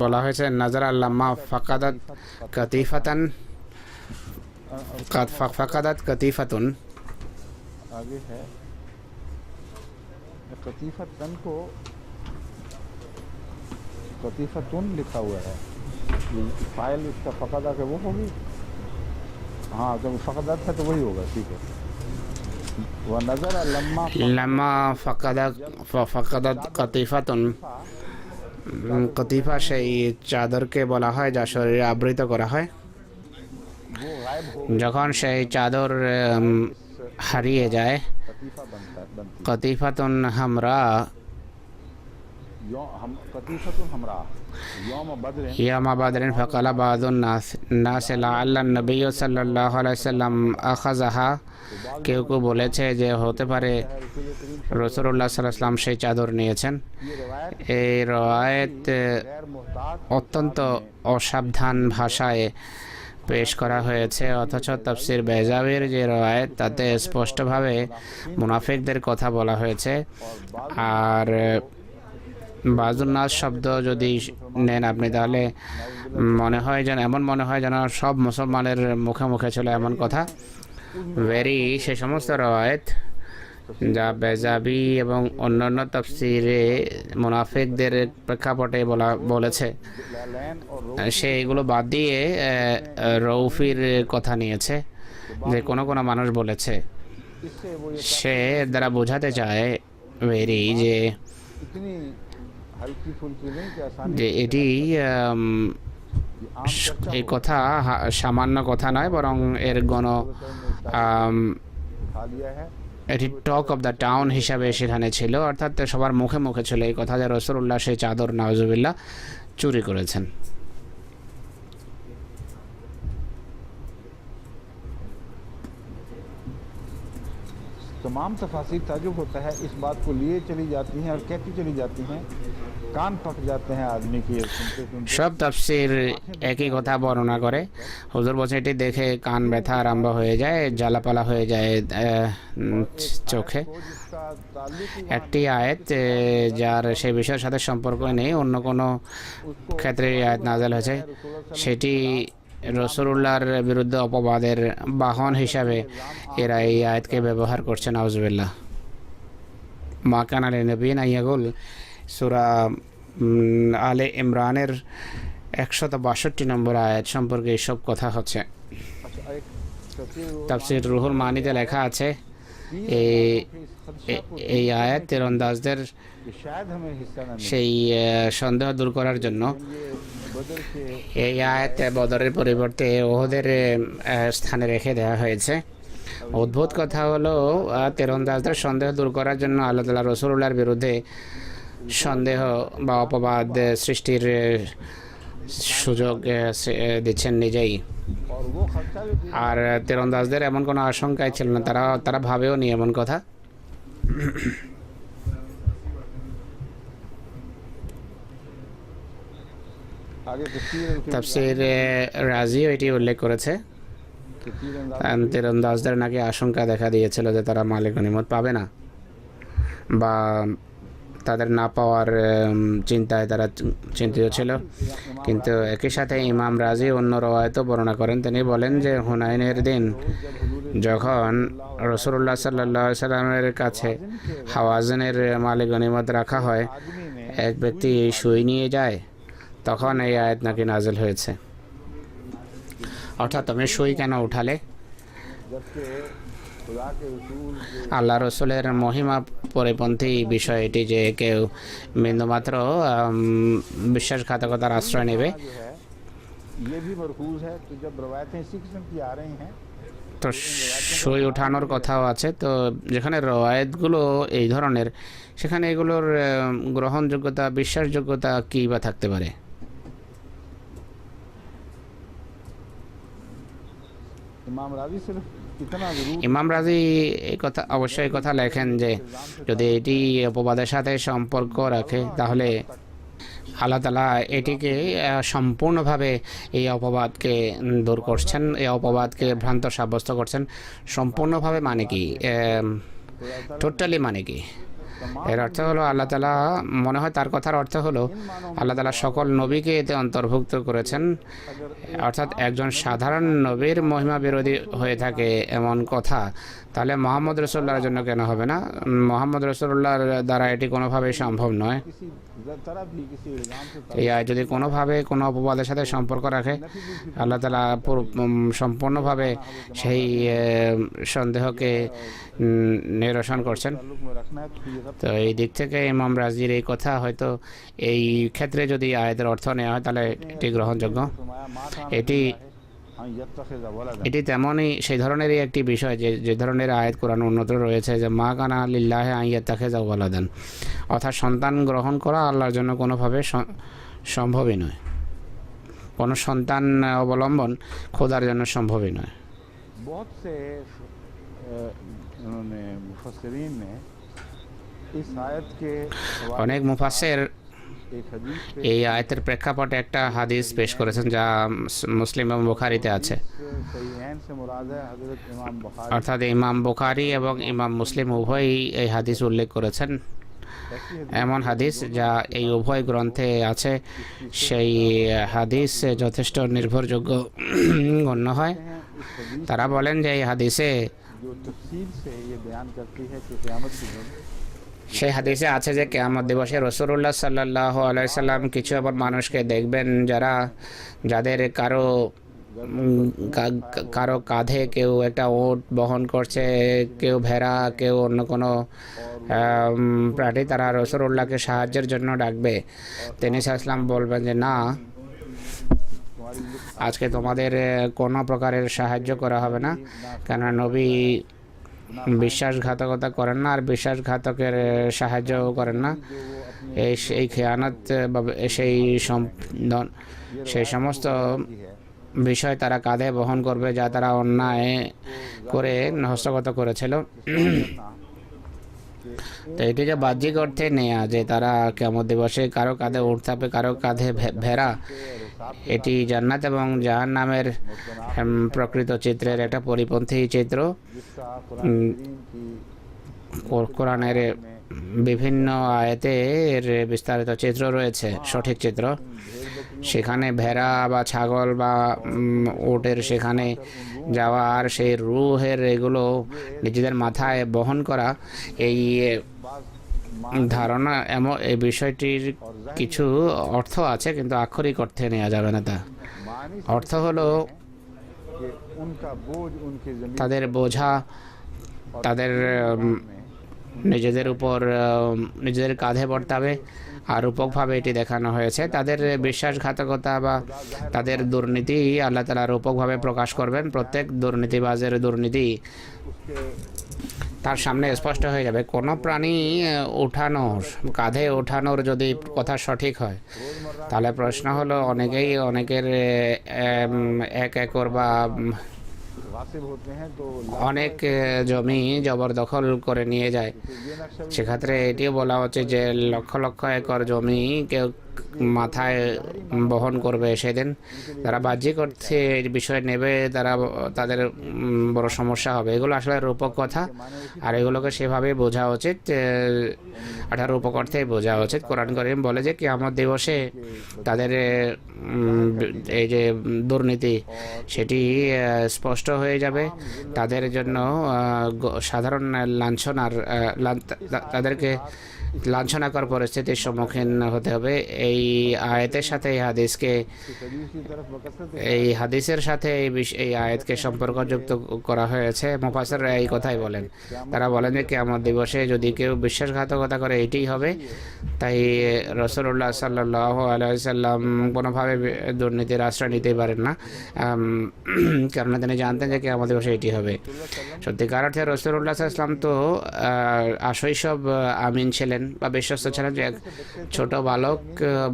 বলা হয়েছে নাজার আল্লামা ফাকাদাত কাতিফাতান ফাকাদাত কাতিফাতুন। आगे है कतीफतन को कतीफतुन लिखा हुआ है, फाइल इसका फकादा के वो होगी। हाँ, जब फकादात है तो वही होगा। ठीक है, ونظر لما লাম্মা ফাকাদাত কাতিফাতুন, কতিফা সেই চাদরকে বলা হয় যা শরীরে আবৃত করা হয়। वो गायब हो যখন সেই চাদর হারিয়ে যায়, कतीफा बनती কতিফাতুন হামরা हम कतीफतुन हमरा यौम बद्र ইয়ামা বাদরিন ফাকালা বাদুন নাস লাআল্লান নবী সাল্লাল্লাহু আলাইহি সাল্লাম আখাযাহা। কেউ কেউ বলেছে যে হতে পারে রাসূলুল্লাহ সাল্লাল্লাহু আলাইহি সাল্লাম সেই চাদর নিয়েছেন। ये रिवायत এই রওয়ায়েত गैर मुहतात অত্যন্ত অসাবধান ভাষায় পেশ করা হয়েছে, অথচ তাফসির বেজাবির যে রওয়ায়েত তাতে স্পষ্টভাবে মুনাফিকদের কথা বলা হয়েছে। আর বাজুন্নাস শব্দ যদি নেন আপনি, তাহলে মনে হয় যেন এমন মনে হয় যেন সব মুসলমানের মুখে মুখে ছিল এমন কথা। ভেরি সে সমস্ত রওয়ায়েত যা বেজাবি এবং অন্যান্য তাফসিরে মুনাফিকদের প্রেক্ষাপটে বলেছে, लैन और সে এগুলো বাদ দিয়ে রৌফির কথা নিয়েছে, যে কোনো কোনো মানুষ বলেছে। इससे वो সে দ্বারা বোঝাতে চায় ভেরি যে इतनी हल्की फुल्की नहीं कि आसानी যে এটি आम এই কথা সামান্য কথা নয়, বরং এর उठा लिया है। এটি টক অফ দ্য টাউন হিসাবে সেখানে ছিল, অর্থাৎ সবার মুখে মুখে ছিল এই কথা যে রাসূলুল্লাহ সেই চাদর নাউজুবিল্লাহ চুরি করেছেন। तमाम तफासिर ताजुब होता है, इस बात को लिए चली जाती हैं और कहती चली जाती हैं, कान पक जाते हैं आदमी की सुनते सुनते। সব তাফসির একই কথা বর্ণনা করে। হুজুর বলছেন এটি দেখে কান ব্যথা আরম্ভ হয়ে যায়, জ্বালাপালা হয়ে যায় চোখে। वो जिसका ताल्लुक ही একটি আয়াত যার সেই বিষয়ের সাথে সম্পর্ক নেই, অন্য কোনো ক্ষেত্রে এই আয়াত নাযিল হয়েছে, সেটি রাসূলুল্লাহর বিরুদ্ধে অপবাদের বাহন হিসাবে এরা এই আয়াতকে ব্যবহার করছে। নাউজুবিল্লাহ। মা কানা লিনাবিয়্যিন আন ইয়াকুল, সূরা আলে ইমরানের 162 নম্বর আয়াত সম্পর্কে এইসব কথা হচ্ছে। अच्छा, एक तफसीर তাফসীর রুহুল মানিতে লেখা আছে এই আয়াত তীরন্দাজদের कि शायद हमें हिस्सा न मिले। সেই সন্দেহ দূর করার জন্য ये बदर के এই আয়াত বদরের পরিবর্তে ওহদের স্থানে রেখে দেওয়া হয়েছে। অদ্ভুত কথা হলো তীরন্দাজদের সন্দেহ দূর করার জন্য আল্লাহ তাআলা রাসূলুল্লাহর বিরুদ্ধে সন্দেহ বা অপবাদ সৃষ্টির সুযোগ দিচ্ছেন নিজেই। और वो खर्चा भी আর তীরন্দাজদের এমন কোনো আশঙ্কাই ছিল না, তারা ভাবেও নি এমন কথা। आगे তাফসীর রাজিও এটি উল্লেখ করেছে, তীরন্দাজদের নাকি আশঙ্কা দেখা দিয়েছিল যে তারা মালে গনিমত পাবে না, বা তাদের না পাওয়ার চিন্তায় তারা চিন্তিত ছিল। কিন্তু একই সাথে ইমাম রাজি অন্য রওয়ায়েতও বর্ণনা করেন। তিনি বলেন যে হুনাইনের দিন যখন রাসূলুল্লাহ সাল্লাল্লাহু আলাইহি সাল্লামের কাছে হাওয়াজিনের মালে গনিমত রাখা হয়, এক ব্যক্তি সুই নিয়ে যায়, তখন এই আয়াত নাকি নাজিল হয়েছে। অর্থাৎ তুমি সুই কেন উঠালে? जबकि खुदा के उसूल के আল্লাহ রসুলের মহিমা পরিপন্থী বিষয় এটি যে কেউ বিন্দুমাত্র বিশ্বাসঘাতকতার আশ্রয় নেবে। जो है ये भी मरकूज है। तो जब रवायतें इसी किस्म की आ रही हैं, তো সুই ওঠানোর কথাও আছে। তো যেখানে রওয়ায়েতগুলো এই ধরনের, সেখানে এগুলোর গ্রহণযোগ্যতা, বিশ্বাসযোগ্যতা কী বা থাকতে পারে? इमाम राजी सिर्फ इतना जरूर ইমাম রাজি এই কথা অবশ্যই কথা লেখেন যে যদি এটি অপবাদের সাথে সম্পর্ক রাখে, তাহলে আল্লাহ তাআলা এটিকে সম্পূর্ণভাবে এই অপবাদকে দূর করছেন, এই অপবাদকে ভ্রান্ত সাব্যস্ত করছেন। সম্পূর্ণভাবে মানে কি? টোটালি মানে কি? এর অর্থ হলো আল্লাহ তাআলা, মনে হয় তার কথার অর্থ হলো আল্লাহ তাআলা সকল নবীকে এতে অন্তর্ভুক্ত করেছেন, অর্থাৎ একজন সাধারণ নবীর মহিমা বিরোধী হয়ে থাকে এমন কথা, তাহলে মোহাম্মদ রসুল্লাহর জন্য কেন হবে না? মোহাম্মদ রসুল্লাহর দ্বারা এটি কোনোভাবেই সম্ভব নয়। এই আয়াত যদি কোনোভাবে কোনো অপবাদের সাথে সম্পর্ক রাখে, আল্লাহ তাআলা সম্পূর্ণভাবে সেই সন্দেহকে নিরসন করছেন। তো এই দিক থেকে ইমাম রাজির এই কথা হয়তো এই ক্ষেত্রে যদি আয়াতের অর্থ নেওয়া হয় তাহলে এটি গ্রহণযোগ্য। এটি তেমনই সেই ধরনেরই একটি বিষয় যে ধরনের আয়াত কোরআন উন্নত রয়েছে, যে মা কানা লিল্লাহি আন ইয়াত্তাখিযা ওয়ালাদান, অর্থাৎ সন্তান গ্রহণ করা আল্লাহর জন্য কোনোভাবে সম্ভবই নয়, কোনো সন্তান অবলম্বন খোদার জন্য সম্ভবই নয়। অনেক মুফাসসির এই আয়াতের প্রেক্ষাপটে একটা হাদিস পেশ করেছেন যা মুসলিম এবং বুখারীতে আছে, অর্থাৎ ইমাম বুখারী এবং ইমাম মুসলিম উভয়ই এই হাদিস উল্লেখ করেছেন। এমন হাদিস যা এই উভয় গ্রন্থে আছে, সেই হাদিস যথেষ্ট নির্ভরযোগ্য গণ্য হয়। তারা বলেন যে এই হাদিসে সেই হাদিসে আছে যে কিয়ামত দিবসে রাসূলুল্লাহ সাল্লাল্লাহু আলাইহি সাল্লাম কিছু এমন মানুষকে দেখবেন যাদের কারো কাঁধে কেউ একটা ওট বহন করছে, কেউ ভেড়া, কেউ অন্য কোনো প্রাণী, তারা রাসূলুল্লাহকে সাহায্যের জন্য ডাকবে। তিনি সাল্লাল্লাহু আলাইহি বলবেন যে না, আজকে তোমাদের কোনো প্রকারের সাহায্য করা হবে না, কেননা নবী বিশ্বাসঘাতকতা করেন না আর বিশ্বাসঘাতকের সাহায্য করেন না। এই খেয়ানত বা সেই সমস্ত বিষয় তারা কাঁধে বহন করবে যা তারা অন্যায় করে হস্তগত করেছিল। তো এটি যে বাহ্যিক অর্থে নেয়া যে তারা কিয়ামত দিবসে কারো কাঁধে উট থাকবে, কারো কাঁধে ভেড়া, এটি জান্নাত এবং জাহান্নামের প্রকৃত চিত্রের একটা পরিপন্থী চিত্র। কোরআনের বিভিন্ন আয়াতে এর বিস্তারিত চিত্র রয়েছে, সঠিক চিত্র। সেখানে ভেড়া বা ছাগল বা উটের সেখানে যাওয়া আর সেই রূহের এগুলো নিজেদের মাথায় বহন করা, এই ধারণা এই বিষয়টির কিছু অর্থ আছে, কিন্তু আক্ষরিক অর্থে নেওয়া যাবে না। তা অর্থ হলো তাদের বোঝা তাদের নিজেদের উপর নিজেদের কাঁধে বর্তাবে। আর রূপকভাবে এটি দেখানো হয়েছে, তাদের বিশ্বাসঘাতকতা বা তাদের দুর্নীতি আল্লাহ তাআলা রূপকভাবে প্রকাশ করবেন। প্রত্যেক দুর্নীতিবাজের দুর্নীতি তার সামনে স্পষ্ট হয়ে যাবে। কোনো প্রাণী কাঁধে ওঠানোর যদি কথা সঠিক হয়, তাহলে প্রশ্ন হলো অনেকের 1 একর বা অনেক জমি জবরদখল করে নিয়ে যায়। সেক্ষেত্রে এটিও বলা হচ্ছে যে লক্ষ লক্ষ একর জমি কেউ মাথায় বহন করবে সেদিন। তারা বাহ্যিক অর্থে এই বিষয় নেবে, তাদের বড় সমস্যা হবে। এগুলো আসলে রূপক কথা, আর এগুলোকে সেভাবে বোঝা উচিত, এটা রূপক অর্থেই বোঝা উচিত। কোরআন কারীম বলে যে কিয়ামত দিবসে তাদের এই যে দুর্নীতি সেটি স্পষ্ট হয়ে যাবে। তাদের জন্য সাধারণ তাদেরকে লাঞ্ছনাকর পরিস্থিতির সম্মুখীন হতে হবে। এই আয়াতের সাথে এই হাদিসের সাথে এই আয়াতকে সম্পর্কযুক্ত করা হয়েছে। মুফাসসিররা এই কথাই বলেন। তারা বলেন যে কিয়ামত দিবসে যদি কেউ বিশ্বাসঘাতকতা করে এটাই হবে। তাই রাসূলুল্লাহ সাল্লাল্লাহু আলাইহি সাল্লাম কোনোভাবে দুর্নীতির আশ্রয় নিতে পারেন না, কারণ তিনি জানতেন যে কিয়ামত দিবসে এটি হবে। সত্যিকার অর্থে রাসূলুল্লাহ সাল্লাল্লাহু আলাইহি সাল্লাম তো শৈশব আমিন ছিলেন বা বিশ্বস্ত ছিলেন, যে ছোট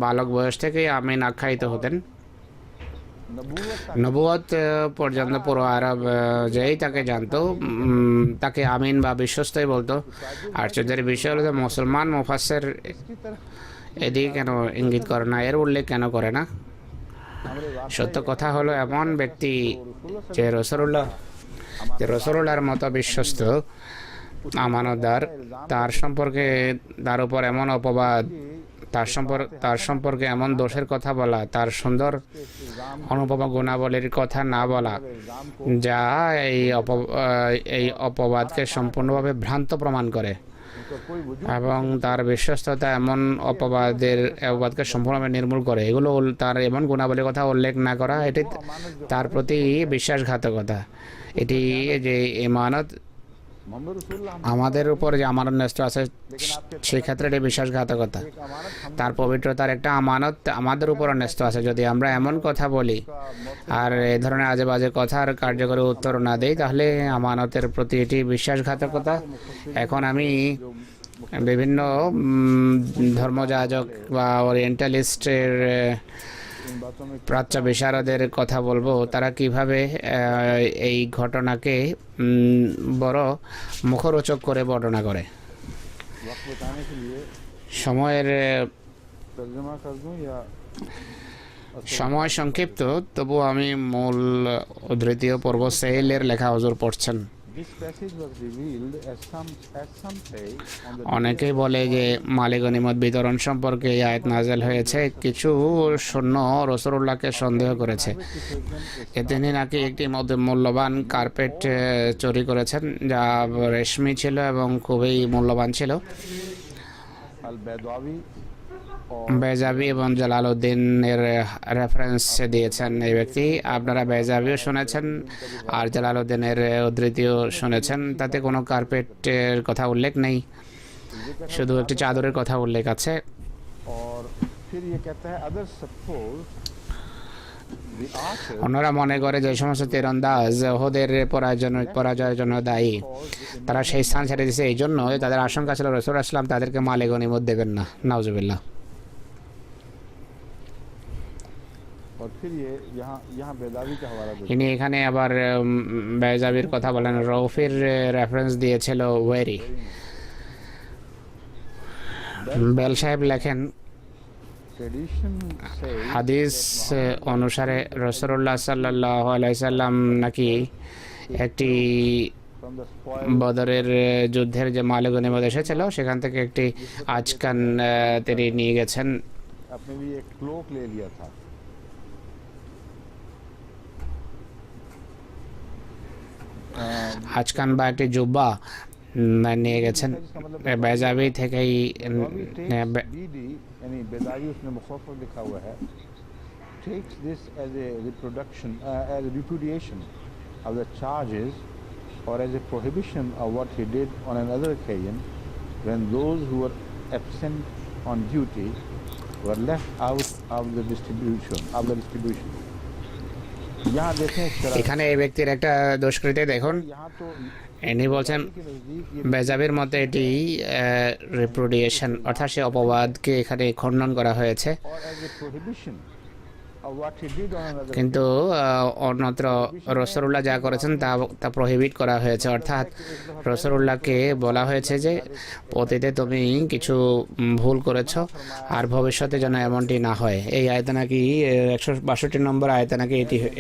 বালক বয়স থেকেই আমিন আখ্যায়িত হতেন। নবুয়ত পর্যন্ত পুরো আরব যেই তাকে জানতো তাকে আমিন বা বিশ্বস্তই বলতো। আশ্চর্যের বিষয় হলো যে মুসলমান মুফাসসির এদিকে কেন ইঙ্গিত করে না, এর উল্লেখ কেন করে না? সত্য কথা হলো এমন ব্যক্তি যে রাসূলুল্লাহর মতো বিশ্বস্ত, আমানতদার তার উপর এমন অপবাদ, তার সম্পর্কে এমন দোষের কথা বলা, তার সুন্দর অনুপম গুণাবলীর কথা না বলা, যা এই অপবাদকে সম্পূর্ণভাবে ভ্রান্ত প্রমাণ করে, এবং তার বিশ্বস্ততা এমন অপবাদকে সম্পূর্ণভাবে নির্মূল করে। এগুলো তার এমন গুণাবলীর কথা উল্লেখ না করা, এটি তার প্রতি বিশ্বাসঘাতকতা। এটি যে ইমানত আমাদের উপর যে আমানত ন্যস্ত আছে, সেক্ষেত্রে এটি বিশ্বাসঘাতকতা। তার পবিত্রতার একটা আমানত আমাদের উপর ন্যস্ত আছে। যদি আমরা এমন কথা বলি আর এই ধরনের আজে বাজে কথার কার্যকরী উত্তর না দেই, তাহলে আমানতের প্রতি এটি বিশ্বাসঘাতকতা। এখন আমি বিভিন্ন ধর্মযাজক বা ওরিয়েন্টালিস্টের প্রাচ্য বিশারদের কথা বলবো, তারা কিভাবে এই ঘটনাকে বড় মুখরোচক করে বর্ণনা করে। সময় সংক্ষিপ্ত, তবু আমি মূল উদ্ধৃতীয় পর্ব সেলের লেখা হুজুর পড়ছেন। অনেকেই বলে যে মালে গনিমত বিতরণ সম্পর্কে এই আয়াত নাযিল হয়েছে। কিছু শূন্য রাসূলুল্লাহকে সন্দেহ করেছে যে তিনি নাকি একটি মূল্যবান কার্পেট চুরি করেছেন, যা রেশমি ছিল এবং খুবই মূল্যবান ছিল। বেজাবি এবং জালালউদ্দিনের রেফারেন্স দিয়েছেন এই ব্যক্তি। আপনারা বেজাবিও শুনেছেন আর জালালউদ্দিনের উদ্ধৃতিও শুনেছেন। তাতে কোনো কার্পেটের কথা উল্লেখ নেই, শুধু একটি চাদরের কথা উল্লেখ আছে। অন্যরা মনে করে যে সমস্ত তীরন্দাজ ওহদের পরাজয়ের জন্য দায়ী, তারা সেই স্থান ছেড়ে দিয়েছে এই জন্য তাদের আশঙ্কা ছিল রাসূল আসলাম তাদেরকে মালে গনিমত দেবেন না। নাউজুবিল্লাহ। ইনি এখানে আবার বেজাবির কথা বলেন। রৌফির রেফারেন্স দিয়েছিল ওয়েরি। বেল সাহেব লেখেন, হাদিস অনুসারে রাসূলুল্লাহ সাল্লাল্লাহু আলাইহি সাল্লাম নাকি একটি বদরের যুদ্ধের যে মালে গনিমত এসেছিল, সেখান থেকে একটি আজকান তিনি নিয়ে গেছেন। আজকান বা একটি জুব্বা নিয়ে গেছেন। বেজাবি থেকেই takes this as a repudiation of the charges or as a prohibition of what he did on another occasion when those who were absent on duty were left out of the distribution. এখানে এই ব্যক্তির একটা দুষ্কৃতি দেখুন। ইনি বলছেন বেজাবির মতে এটি রিপুডিয়েশন, অর্থাৎ সে অপবাদকে এখানে খণ্ডন করা হয়েছে। কিন্তু অন্যত্র রাসূলুল্লাহ যা করেছেন তা প্রহিবিট করা হয়েছে, অর্থাৎ রাসূলুল্লাহকে বলা হয়েছে যে অতীতে তুমি কিছু ভুল করেছো আর ভবিষ্যতে যেন এমনটি না হয়। এই আয়াতে নাকি 162 নম্বর আয়াতে নাকি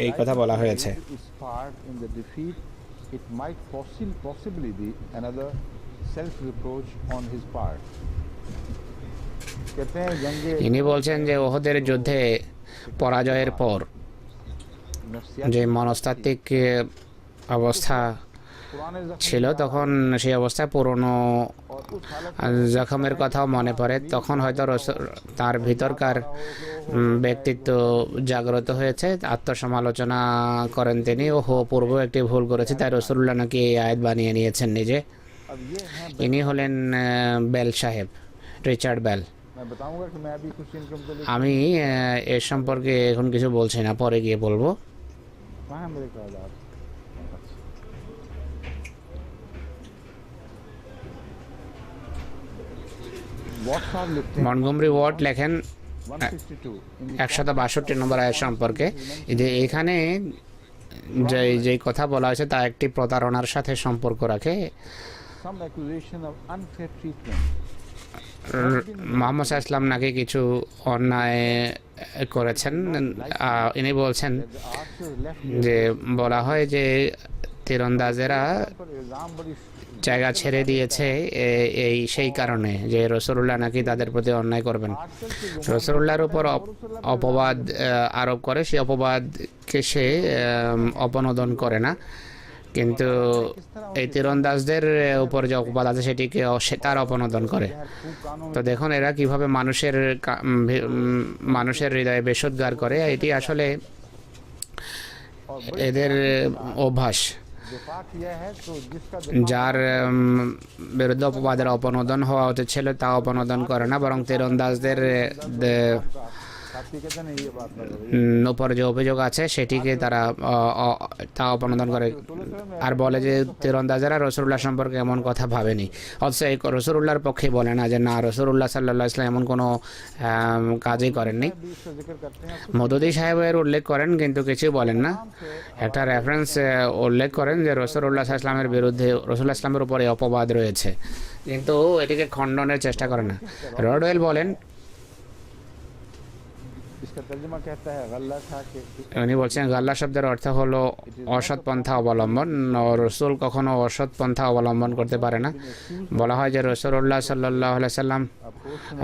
এই কথা বলা হয়েছে। It might possibly be another self-reproach on his part. ইনি বলছেন যে ওহদের যুদ্ধে পরাজয়ের পর যে মনস্তাত্ত্বিক অবস্থা ছিল, তখন সেই অবস্থায় পুরনো জখমের কথাও মনে পড়ে। তখন হয়তো তার ভিতরকার ব্যক্তিত্ব জাগ্রত হয়েছে, আত্মসমালোচনা করেন তিনি। পূর্ব একটি ভুল করেছে, তাই রাসূলুল্লাহ নাকি এই আয়াত বানিয়ে নিয়েছেন নিজে। ইনি হলেন বেল সাহেব, রিচার্ড বেল। আমি এ সম্পর্কে এখন কিছু বলছি না, পরে গিয়ে বলবো। মন্টগমরি ওয়ার্ড লেখেন 162 নম্বর আয়াত সম্পর্কে যে এখানে যে কথা বলা হয়েছে তা একটি প্রতারণার সাথে সম্পর্ক রাখে। মুহাম্মদ সাল্লাল্লাহু আলাইহি ওয়াসাল্লাম নাকি কিছু অন্যায় করেছেন। ইনি বলছেন যে বলা হয় যে তীরন্দাজেরা জায়গা ছেড়ে দিয়েছে সেই কারণে যে রসুল্লাহ নাকি তাদের প্রতি অন্যায় করবেন। রসুল্লাহর উপর অপবাদ আরোপ করে, সেই অপবাদকে সে অপনোদন করে না, কিন্তু এই তীরন্দাজদের উপর যে অপবাদ আছে সেটিকে তার অপনোদন করে। তো দেখুন এরা কিভাবে মানুষের হৃদয়ে বেশোদ্গার করে, এটি আসলে এদের অভ্যাস। যার বিরুদ্ধে অপবাদের অপনোদন হওয়া উচিত ছিল তা অপনোদন করে না, বরং তীরন্দাজদের উপর যে অভিযোগ আছে সেটিকে তারা তা অপনোদন করে আর বলে যে তীরন্দাজেরা রসুল্লাহ সম্পর্কে এমন কথা ভাবেনি, অথচ এই রসুল্লাহর পক্ষে বলে না যে না, রসুল্লাহ সাল্লাল্লাহু আলাইহি ওয়াসাল্লাম এমন কোনো কাজই করেননি। মদুদি সাহেবের উল্লেখ করেন কিন্তু কিছুই বলেন না, একটা রেফারেন্স উল্লেখ করেন যে রসুল্লাহ ইসলামের বিরুদ্ধে, রসুল্লাহ ইসলামের উপরে অপবাদ রয়েছে, কিন্তু এটিকে খণ্ডনের চেষ্টা করে না। রডওয়েল বলেন, উনি বলছেন গাল্লা শব্দের অর্থ হলো অসৎ পন্থা অবলম্বন। রসুল কখনো অসৎ পন্থা অবলম্বন করতে পারে না। বলা হয় যে রসুল্লাহ সাল্লাল্লাহু আলাইহি সাল্লাম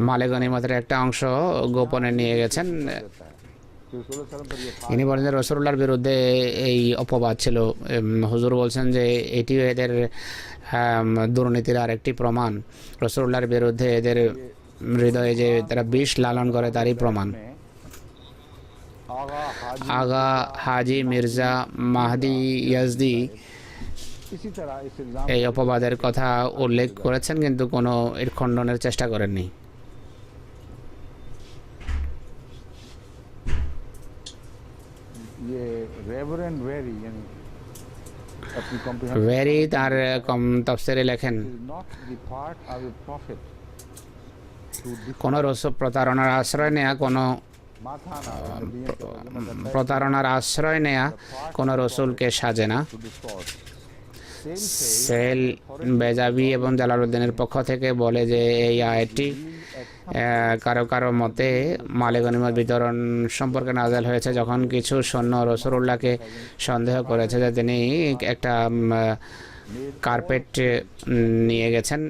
মালে গনিমতের একটা অংশ গোপনে নিয়ে গেছেন। ইনি বলেন যে রসুল্লাহর বিরুদ্ধে এই অপবাদ ছিল। হুজুর বলছেন যে এটিও এদের দুর্নীতির আরেকটি প্রমাণ, রসুল্লাহর বিরুদ্ধে এদের হৃদয়ে যে তারা বিষ লালন করে তারই প্রমাণ। আগা হাজি মির্জা মাহদি ইয়াজদি এই অপবাদের কথা উল্লেখ করেছেন কিন্তু কোনো এর খণ্ডনের চেষ্টা করেননি। ভেরি তার তাফসিরে লেখেন, কোনো প্রতারণার আশ্রয় নেয়া কোনো রসুলকে সাজে না। সেল বেজাবি এবং জালালউদ্দিনের পক্ষ থেকে বলে যে এই আয়াতটি কারো মতে মালে গনিমত বিতরণ সম্পর্কে নাযিল হয়েছে যখন কিছু সৈন্য রসুলুল্লাহকে সন্দেহ করেছে যে তিনি একটা কার্পেট নিয়ে গেছেন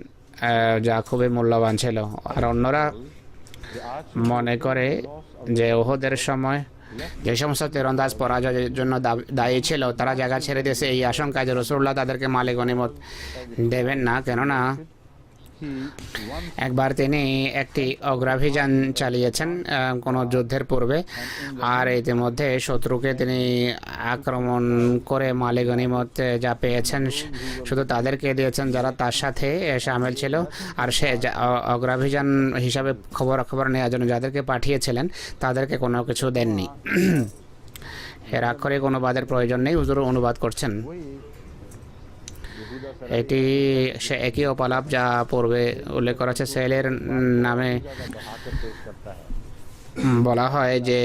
যা খুবই মূল্যবান ছিল, আর অন্যরা মনে করে যে ওহদের সময় যে সমস্ত তীরন্দাজ পরাজয়ের জন্য দায়ী ছিল তারা জায়গা ছেড়ে দিয়েছে এই আশঙ্কায় যে রসুল্লাহ তাদেরকে মালে গনিমত দেবেন না, কেননা একবার তিনি একটি অগ্রাভিযান চালিয়েছেন কোনো যুদ্ধের পূর্বে, আর ইতিমধ্যে শত্রুকে তিনি আক্রমণ করে মালে গনিমত যা পেয়েছেন শুধু তাদেরকে দিয়েছেন যারা তার সাথে শামিল ছিল, আর সে অগ্রাভিযান হিসাবে খবর নেওয়ার জন্য যাদেরকে পাঠিয়েছিলেন তাদেরকে কোনো কিছু দেননি। এর আক্ষরিক অনুবাদের প্রয়োজন নেই, হুজুর অনুবাদ করছেন। এটি সে একই অপালাপ যা পূর্বে উল্লেখ করা আছে। সেলের নামে বলা হয় যে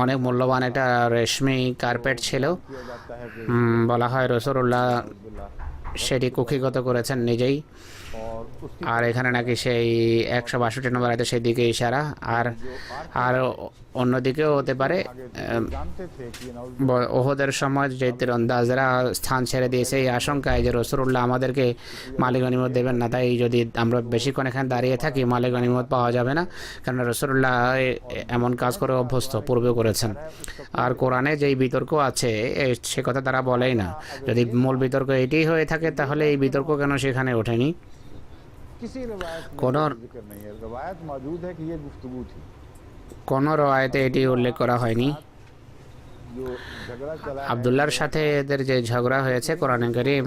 অনেক মূল্যবান একটা রেশমি কার্পেট ছিল, বলা হয় রাসূলুল্লাহ সেটি কুক্ষিগত করেছেন নিজেই, আর এখানে নাকি সেই 162 নম্বর আয়াতে সেই দিকে ইশারা, আর অন্যদিকেও হতে পারে ওহদের সময় যে তীরন্দাজরা স্থান ছেড়ে দিয়েছে এই আশঙ্কায় যে রাসূলুল্লাহ আমাদেরকে মালে গনিমত দেবেন না, তাই যদি আমরা বেশিক্ষণ এখানে দাঁড়িয়ে থাকি মালে গনিমত পাওয়া যাবে না, কারণ রাসূলুল্লাহ এমন কাজ করে অভ্যস্ত, পূর্বেও করেছেন। আর কোরআনে যেই বিতর্ক আছে সে কথা তারা বলেই না। যদি মূল বিতর্ক এটাই হয়ে থাকে তাহলে এই বিতর্ক কেন সেখানে ওঠেনি? কোন রওয়ায়েতে এটি উল্লেখ করা হয়নি। আব্দুল্লাহর সাথে এদের যে ঝগড়া হয়েছে কোরআনে কারীম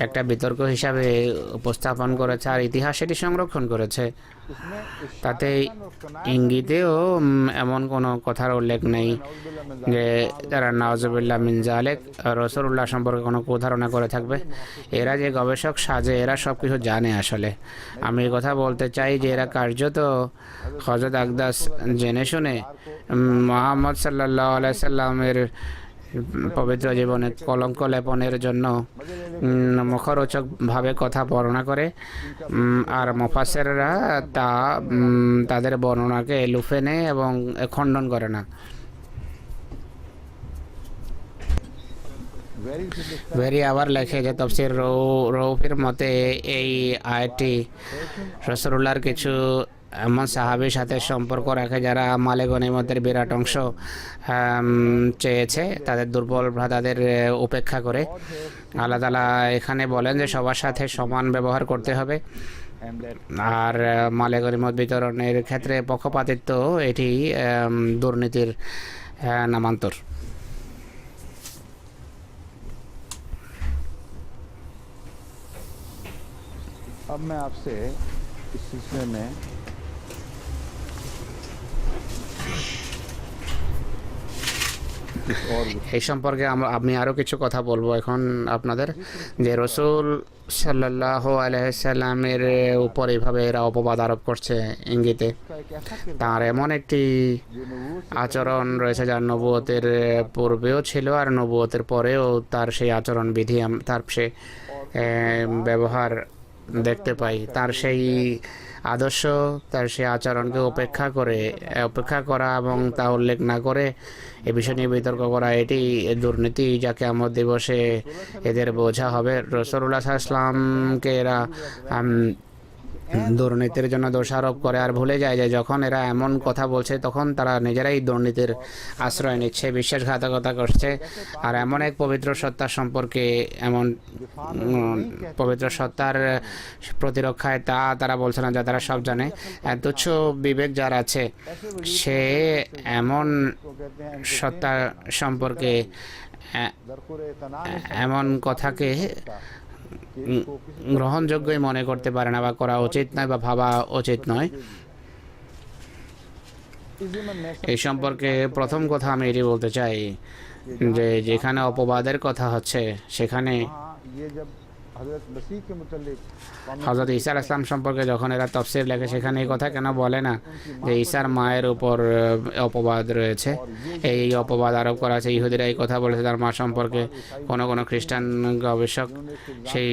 একটা বিতর্ক হিসাবে উপস্থাপন করেছে আর ইতিহাস এটি সংরক্ষণ করেছে, তাতে ইঙ্গিতেও এমন কোনো কথার উল্লেখ নেই যে তারা নাউজুবিল্লাহ মিন যালিক রাসূলুল্লাহ সম্পর্কে কোনো কুধারণা করে থাকবে। এরা যে গবেষক সাজে এরা সব কিছু জানে। আসলে আমি কথা বলতে চাই যে এরা কার্যত হযরত আকদাস জেনে শুনে মুহাম্মদ সাল্লাল্লাহু আলাইহি সাল্লামের পবিত্র জীবনে কলঙ্ক লেপনের জন্য মুখরোচকভাবে কথা বর্ণনা করে, আর মুফাসসিররা তাদের বর্ণনাকে লুফে নেয় এবং খণ্ডন করে না। ভেরি আবার লেখে যে তফসির রৌফির মতে এই আয়াতটি রাসূলুল্লাহর কিছু এমন সাহাবীর সাথে সম্পর্ক রাখে যারা মালে গনিমতের বিরাট অংশ চেয়েছে, তাদের দুর্বল ভ্রাতাদের উপেক্ষা করে। আল্লাহ তাআলা এখানে বলেন যে সবার সাথে সমান ব্যবহার করতে হবে, আর মালে গনিমত বিতরণের ক্ষেত্রে পক্ষপাতিত্ব এটি দুর্নীতির নামান্তর। अब मैं आपसे इस सिलसिले में এই সম্পর্কে আমি আরও কিছু কথা বলবো এখন আপনাদের, যে রসুল সাল্লাল্লাহু আলাইহি সাল্লামের উপর এইভাবে এরা অপবাদ আরোপ করছে ইঙ্গিতে তার এমন একটি আচরণ রয়েছে যা নবুয়তের পূর্বেও ছিল আর নবুয়তের পরেও তার সেই আচরণ বিধি তার সে ব্যবহার দেখতে পাই। তার সেই আদর্শ, তার সেই আচরণকে উপেক্ষা করা এবং তা উল্লেখ না করে এ বিষয় নিয়ে বিতর্ক করা, এটি দুর্নীতি, যা কিয়ামত দিবসে এদের বোঝা হবে। রাসূলুল্লাহ সাল্লাল্লাহু আলাইহি ওয়াসাল্লামকে এরা দুর্নীতির জন্য দোষারোপ করে আর ভুলে যায় যে যখন এরা এমন কথা বলছে তখন তারা নিজেরাই দুর্নীতির আশ্রয় নিচ্ছে, বিশ্বাসঘাতকতা করছে। আর এমন এক পবিত্র সত্তার সম্পর্কে, এমন পবিত্র সত্তার প্রতিরক্ষায় তারা বলছে না যা তারা সব জানে। তুচ্ছ বিবেক যার আছে সে এমন সত্তা সম্পর্কে এমন কথাকে গ্রহণযোগ্যই মনে করতে পারে না, বা করা উচিত নয়, বা ভাবা উচিত নয়। এই সম্পর্কে প্রথম কথা আমি এটি বলতে চাই যে যেখানে অপবাদের কথা হচ্ছে সেখানে হযরত ঈসা আলাইহিস সালাম সম্পর্কে যখন এরা তাফসীর লেখে সেখানে এই কথা কেন বলে না যে ঈসার মায়ের উপর অপবাদ রয়েছে, এই অপবাদ আরোপ করা আছে। ইহুদিরা এই কথা বলেছে তার মা সম্পর্কে। কোনো খ্রিস্টান গবেষক সেই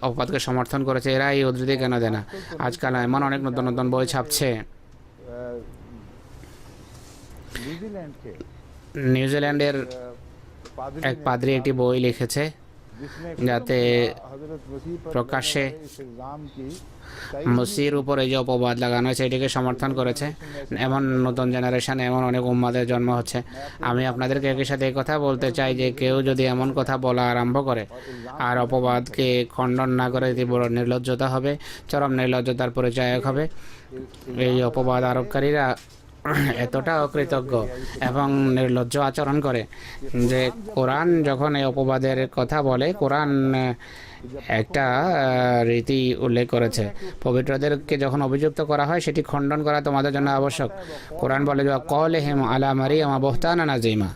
অপবাদকে সমর্থন করেছে। এরা এই উদ্ধৃতি কেন দেয় না? আজকাল এমন অনেক নতুন নতুন বই ছাপছে। নিউজিল্যান্ডের এক পাদ্রী একটি বই লিখেছে যাতে প্রকাশ্যে মসির উপর এই যে অপবাদ লাগানো হয়েছে এটিকে সমর্থন করেছে। এমন নতুন জেনারেশনে এমন অনেক উম্মাদের জন্ম হচ্ছে। আমি আপনাদেরকে একই সাথে এই কথা বলতে চাই যে কেউ যদি এমন কথা বলা আরম্ভ করে আর অপবাদকে খণ্ডন না করে তীব্র নির্লজ্জতা হবে, চরম নির্লজ্জতার পরিচায়ক হবে। এই অপবাদ আরোপকারীরা এতটা অকৃতজ্ঞ এবং নির্লজ্জ আচরণ করে যে কোরআন যখন এই অপবাদের কথা বলে, কোরআন একটা রীতি উল্লেখ করেছে। পবিত্রদেরকে যখন অভিযুক্ত করা হয় সেটি খণ্ডন করা তোমাদের জন্য আবশ্যক। কোরআন বলে যে ক্বালাহিম আলা মারইয়াম বুহতানান আযীমা,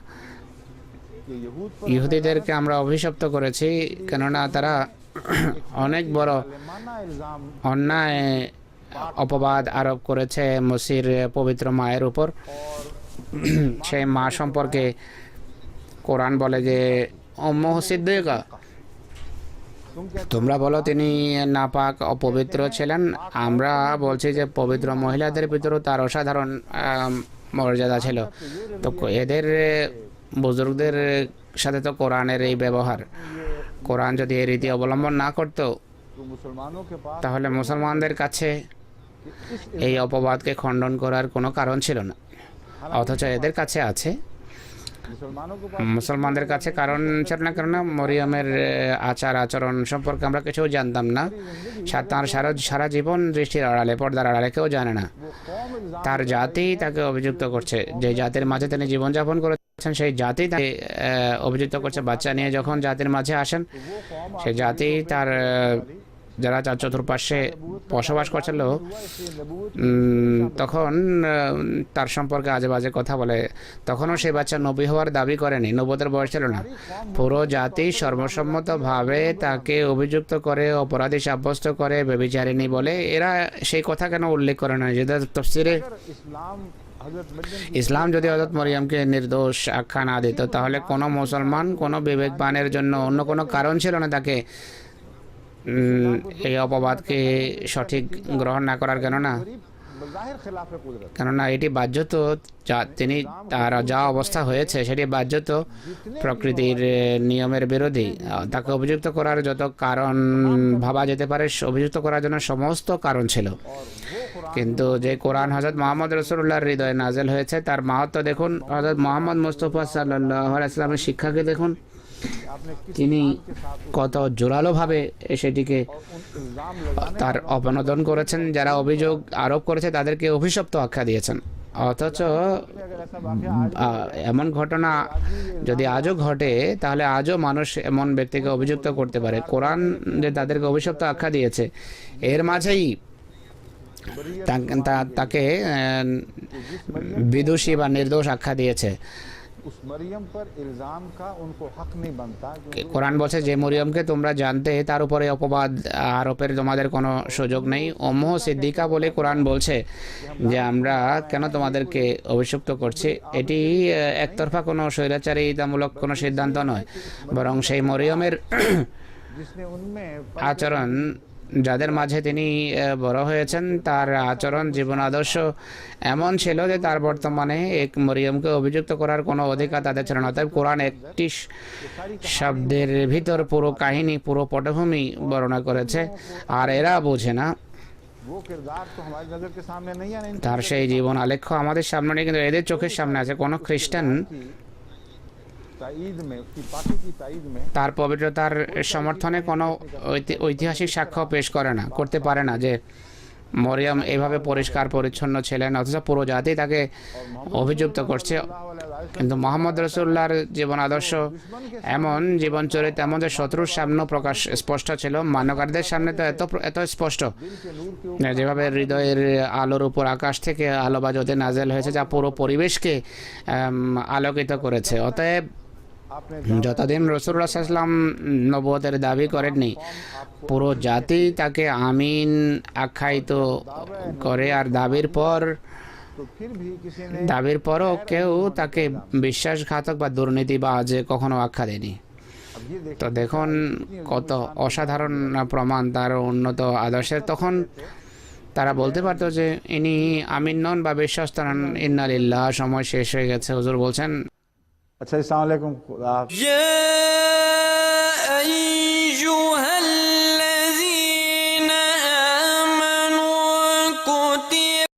ইহুদিদেরকে আমরা অভিশপ্ত করেছি কেননা তারা অনেক বড় অন্যায় অপবাদ আরোপ করেছে মসির পবিত্র মায়ের উপর। সেই মা সম্পর্কে কোরআন বলে যে উম্মু সিদ্দিকা, তোমরা বলো তিনি নাপাক অপবিত্র ছিলেন, আমরা বলছি যে পবিত্র মহিলাদের ভিতরেও তার অসাধারণ মর্যাদা ছিল। তো এদের বুজুর্গদের সাথে তো কোরআনের এই ব্যবহার, কোরআন যদি এই রীতি অবলম্বন না করত তাহলে মুসলমানদের কাছে এই অপবাদকে খণ্ডন করার কোনো কারণ ছিল না। অথচ এদের কাছে আছে, মুসলমানদের কাছে কারণ ছিল না, কেননা মরিয়মের আচার আচরণ সম্পর্কে আমরা কিছু জানতাম না। তার সারা জীবন দৃষ্টির আড়ালে, পর্দার আড়ালে, কেউ জানে না। তার জাতি তাকে অভিযুক্ত করছে, যে জাতির মাঝে তিনি জীবনযাপন করেছেন সেই জাতি তাকে অভিযুক্ত করছে। বাচ্চা নিয়ে যখন জাতির মাঝে আসেন, সেই জাতি তার যারা তার চতুর্পাশে বসবাস করছিল তখন তার সম্পর্কে আজে বাজে কথা বলে। তখনও সেই বাচ্চা নবী হওয়ার দাবি করেনি, নবুয়তের বয়স ছিল না। পুরো জাতি সর্বসম্মতভাবে তাকে অভিযুক্ত করে, অপরাধী সাব্যস্ত করে, ব্যভিচারিণী বলে। এরা সেই কথা কেন উল্লেখ করে না? যেটা তাফসীরে ইসলাম যদি হযরত মরিয়মকে নির্দোষ আখ্যা না দিত তাহলে কোনো মুসলমান, কোনো বিবেকবানের জন্য অন্য কোনো কারণ ছিল না তাকে এই অপবাদকে সঠিক গ্রহণ না করার। কেননা কেননা এটি বাহ্যত তার যা অবস্থা হয়েছে সেটি বাহ্যত প্রকৃতির নিয়মের বিরোধী। তাকে অভিযুক্ত করার যত কারণ ভাবা যেতে পারে, অভিযুক্ত করার জন্য সমস্ত কারণ ছিল, কিন্তু যে কোরআন হযরত মুহাম্মদ রাসূলুল্লাহর হৃদয়ে নাযিল হয়েছে তার মাহাত্ম্য দেখুন। হযরত মুহাম্মদ মুস্তাফা সাল্লাল্লাহু আলাইহি ওয়াসাল্লামের শিক্ষাকে দেখুন, তিনি কত জোরালোভাবে সেটিকে তার অপনোদন করেছেন। যারা অভিযোগ আরোপ করেছে তাদেরকে অভিশপ্ত আখ্যা দিয়েছেন। অথচ এমন ঘটনা যদি আজও ঘটে তাহলে আজও মানুষ এমন ব্যক্তিকে অভিযুক্ত করতে পারে। কোরআন যে তাদেরকে অভিশপ্ত আখ্যা দিয়েছে, এর মাঝেই তাকে বিদোষী বা নির্দোষ আখ্যা দিয়েছে। কোরআন বলছে যে মরিয়মকে তোমরা জানতে তার উপরে অপবাদ আরোপের তোমাদের কোনো সুযোগ নেই। উম্মু সিদ্দিকা বলে কোরআন বলছে যে আমরা কেন তোমাদেরকে অভিযুক্ত করছি। এটি একতরফা কোনো স্বৈরাচারিতামূলক কোনো সিদ্ধান্ত নয়, বরং সেই মরিয়মের আচরণ, যাদের মাঝে তিনি বড় হয়েছেন তার আচরণ, জীবন আদর্শ এমন ছিল যে তার বর্তমানে এক মরিয়মকে অভিযুক্ত করার কোনো অধিকার তাদের ছিল না। তাই কোরআন একটি শব্দের ভিতর পুরো কাহিনী, পুরো পটভূমি বর্ণনা করেছে, আর এরা বোঝে না। তার সেই জীবন আলেখ্য আমাদের সামনে নেই, কিন্তু এদের চোখের সামনে আছে। কোনো খ্রিস্টান তার পবিত্রতার সমর্থনে কোনো ঐতিহাসিক সাক্ষ্য পেশ করতে পারে না যে মরিয়ম এভাবে পরিষ্কার পরিচ্ছন্ন ছিলেন, অথচ পুরো জাতি তাকে অভিযুক্ত করছে। কিন্তু মুহাম্মদ রাসূলুল্লাহর জীবন আদর্শ এমন, জীবন চরিত্র এমন যে শত্রুর সামনে প্রকাশ স্পষ্ট ছিল, মান্যকারীদের সামনে তো এত স্পষ্ট, যেভাবে হৃদয়ের আলোর উপর আকাশ থেকে আলো বা জ্যোতি নাযিল হয়েছে যা পুরো পরিবেশকে আলোকিত করেছে। অতএব যতদিন রাসূলুল্লাহ সাল্লাল্লাহু আলাইহি ওয়াসাল্লাম নবুয়তের দাবি করেননি, পুরো জাতি তাকে আমিন আখ্যায়িত করে, আর দাবির পরও কেউ তাকে বিশ্বাসঘাতক বা দুর্নীতিবাজ কখনো আখ্যা দেয়নি। তো দেখুন কত অসাধারণ প্রমাণ তার উন্নত আদর্শের। তখন তারা বলতে পারতো যে ইনি আমিন নন বা বিশ্বস্ত নন। ইন্না লিল্লাহ, সময় শেষ হয়ে গেছে। হুজুর বলছেন, अच्छा, अस्सलाम वालेकुम।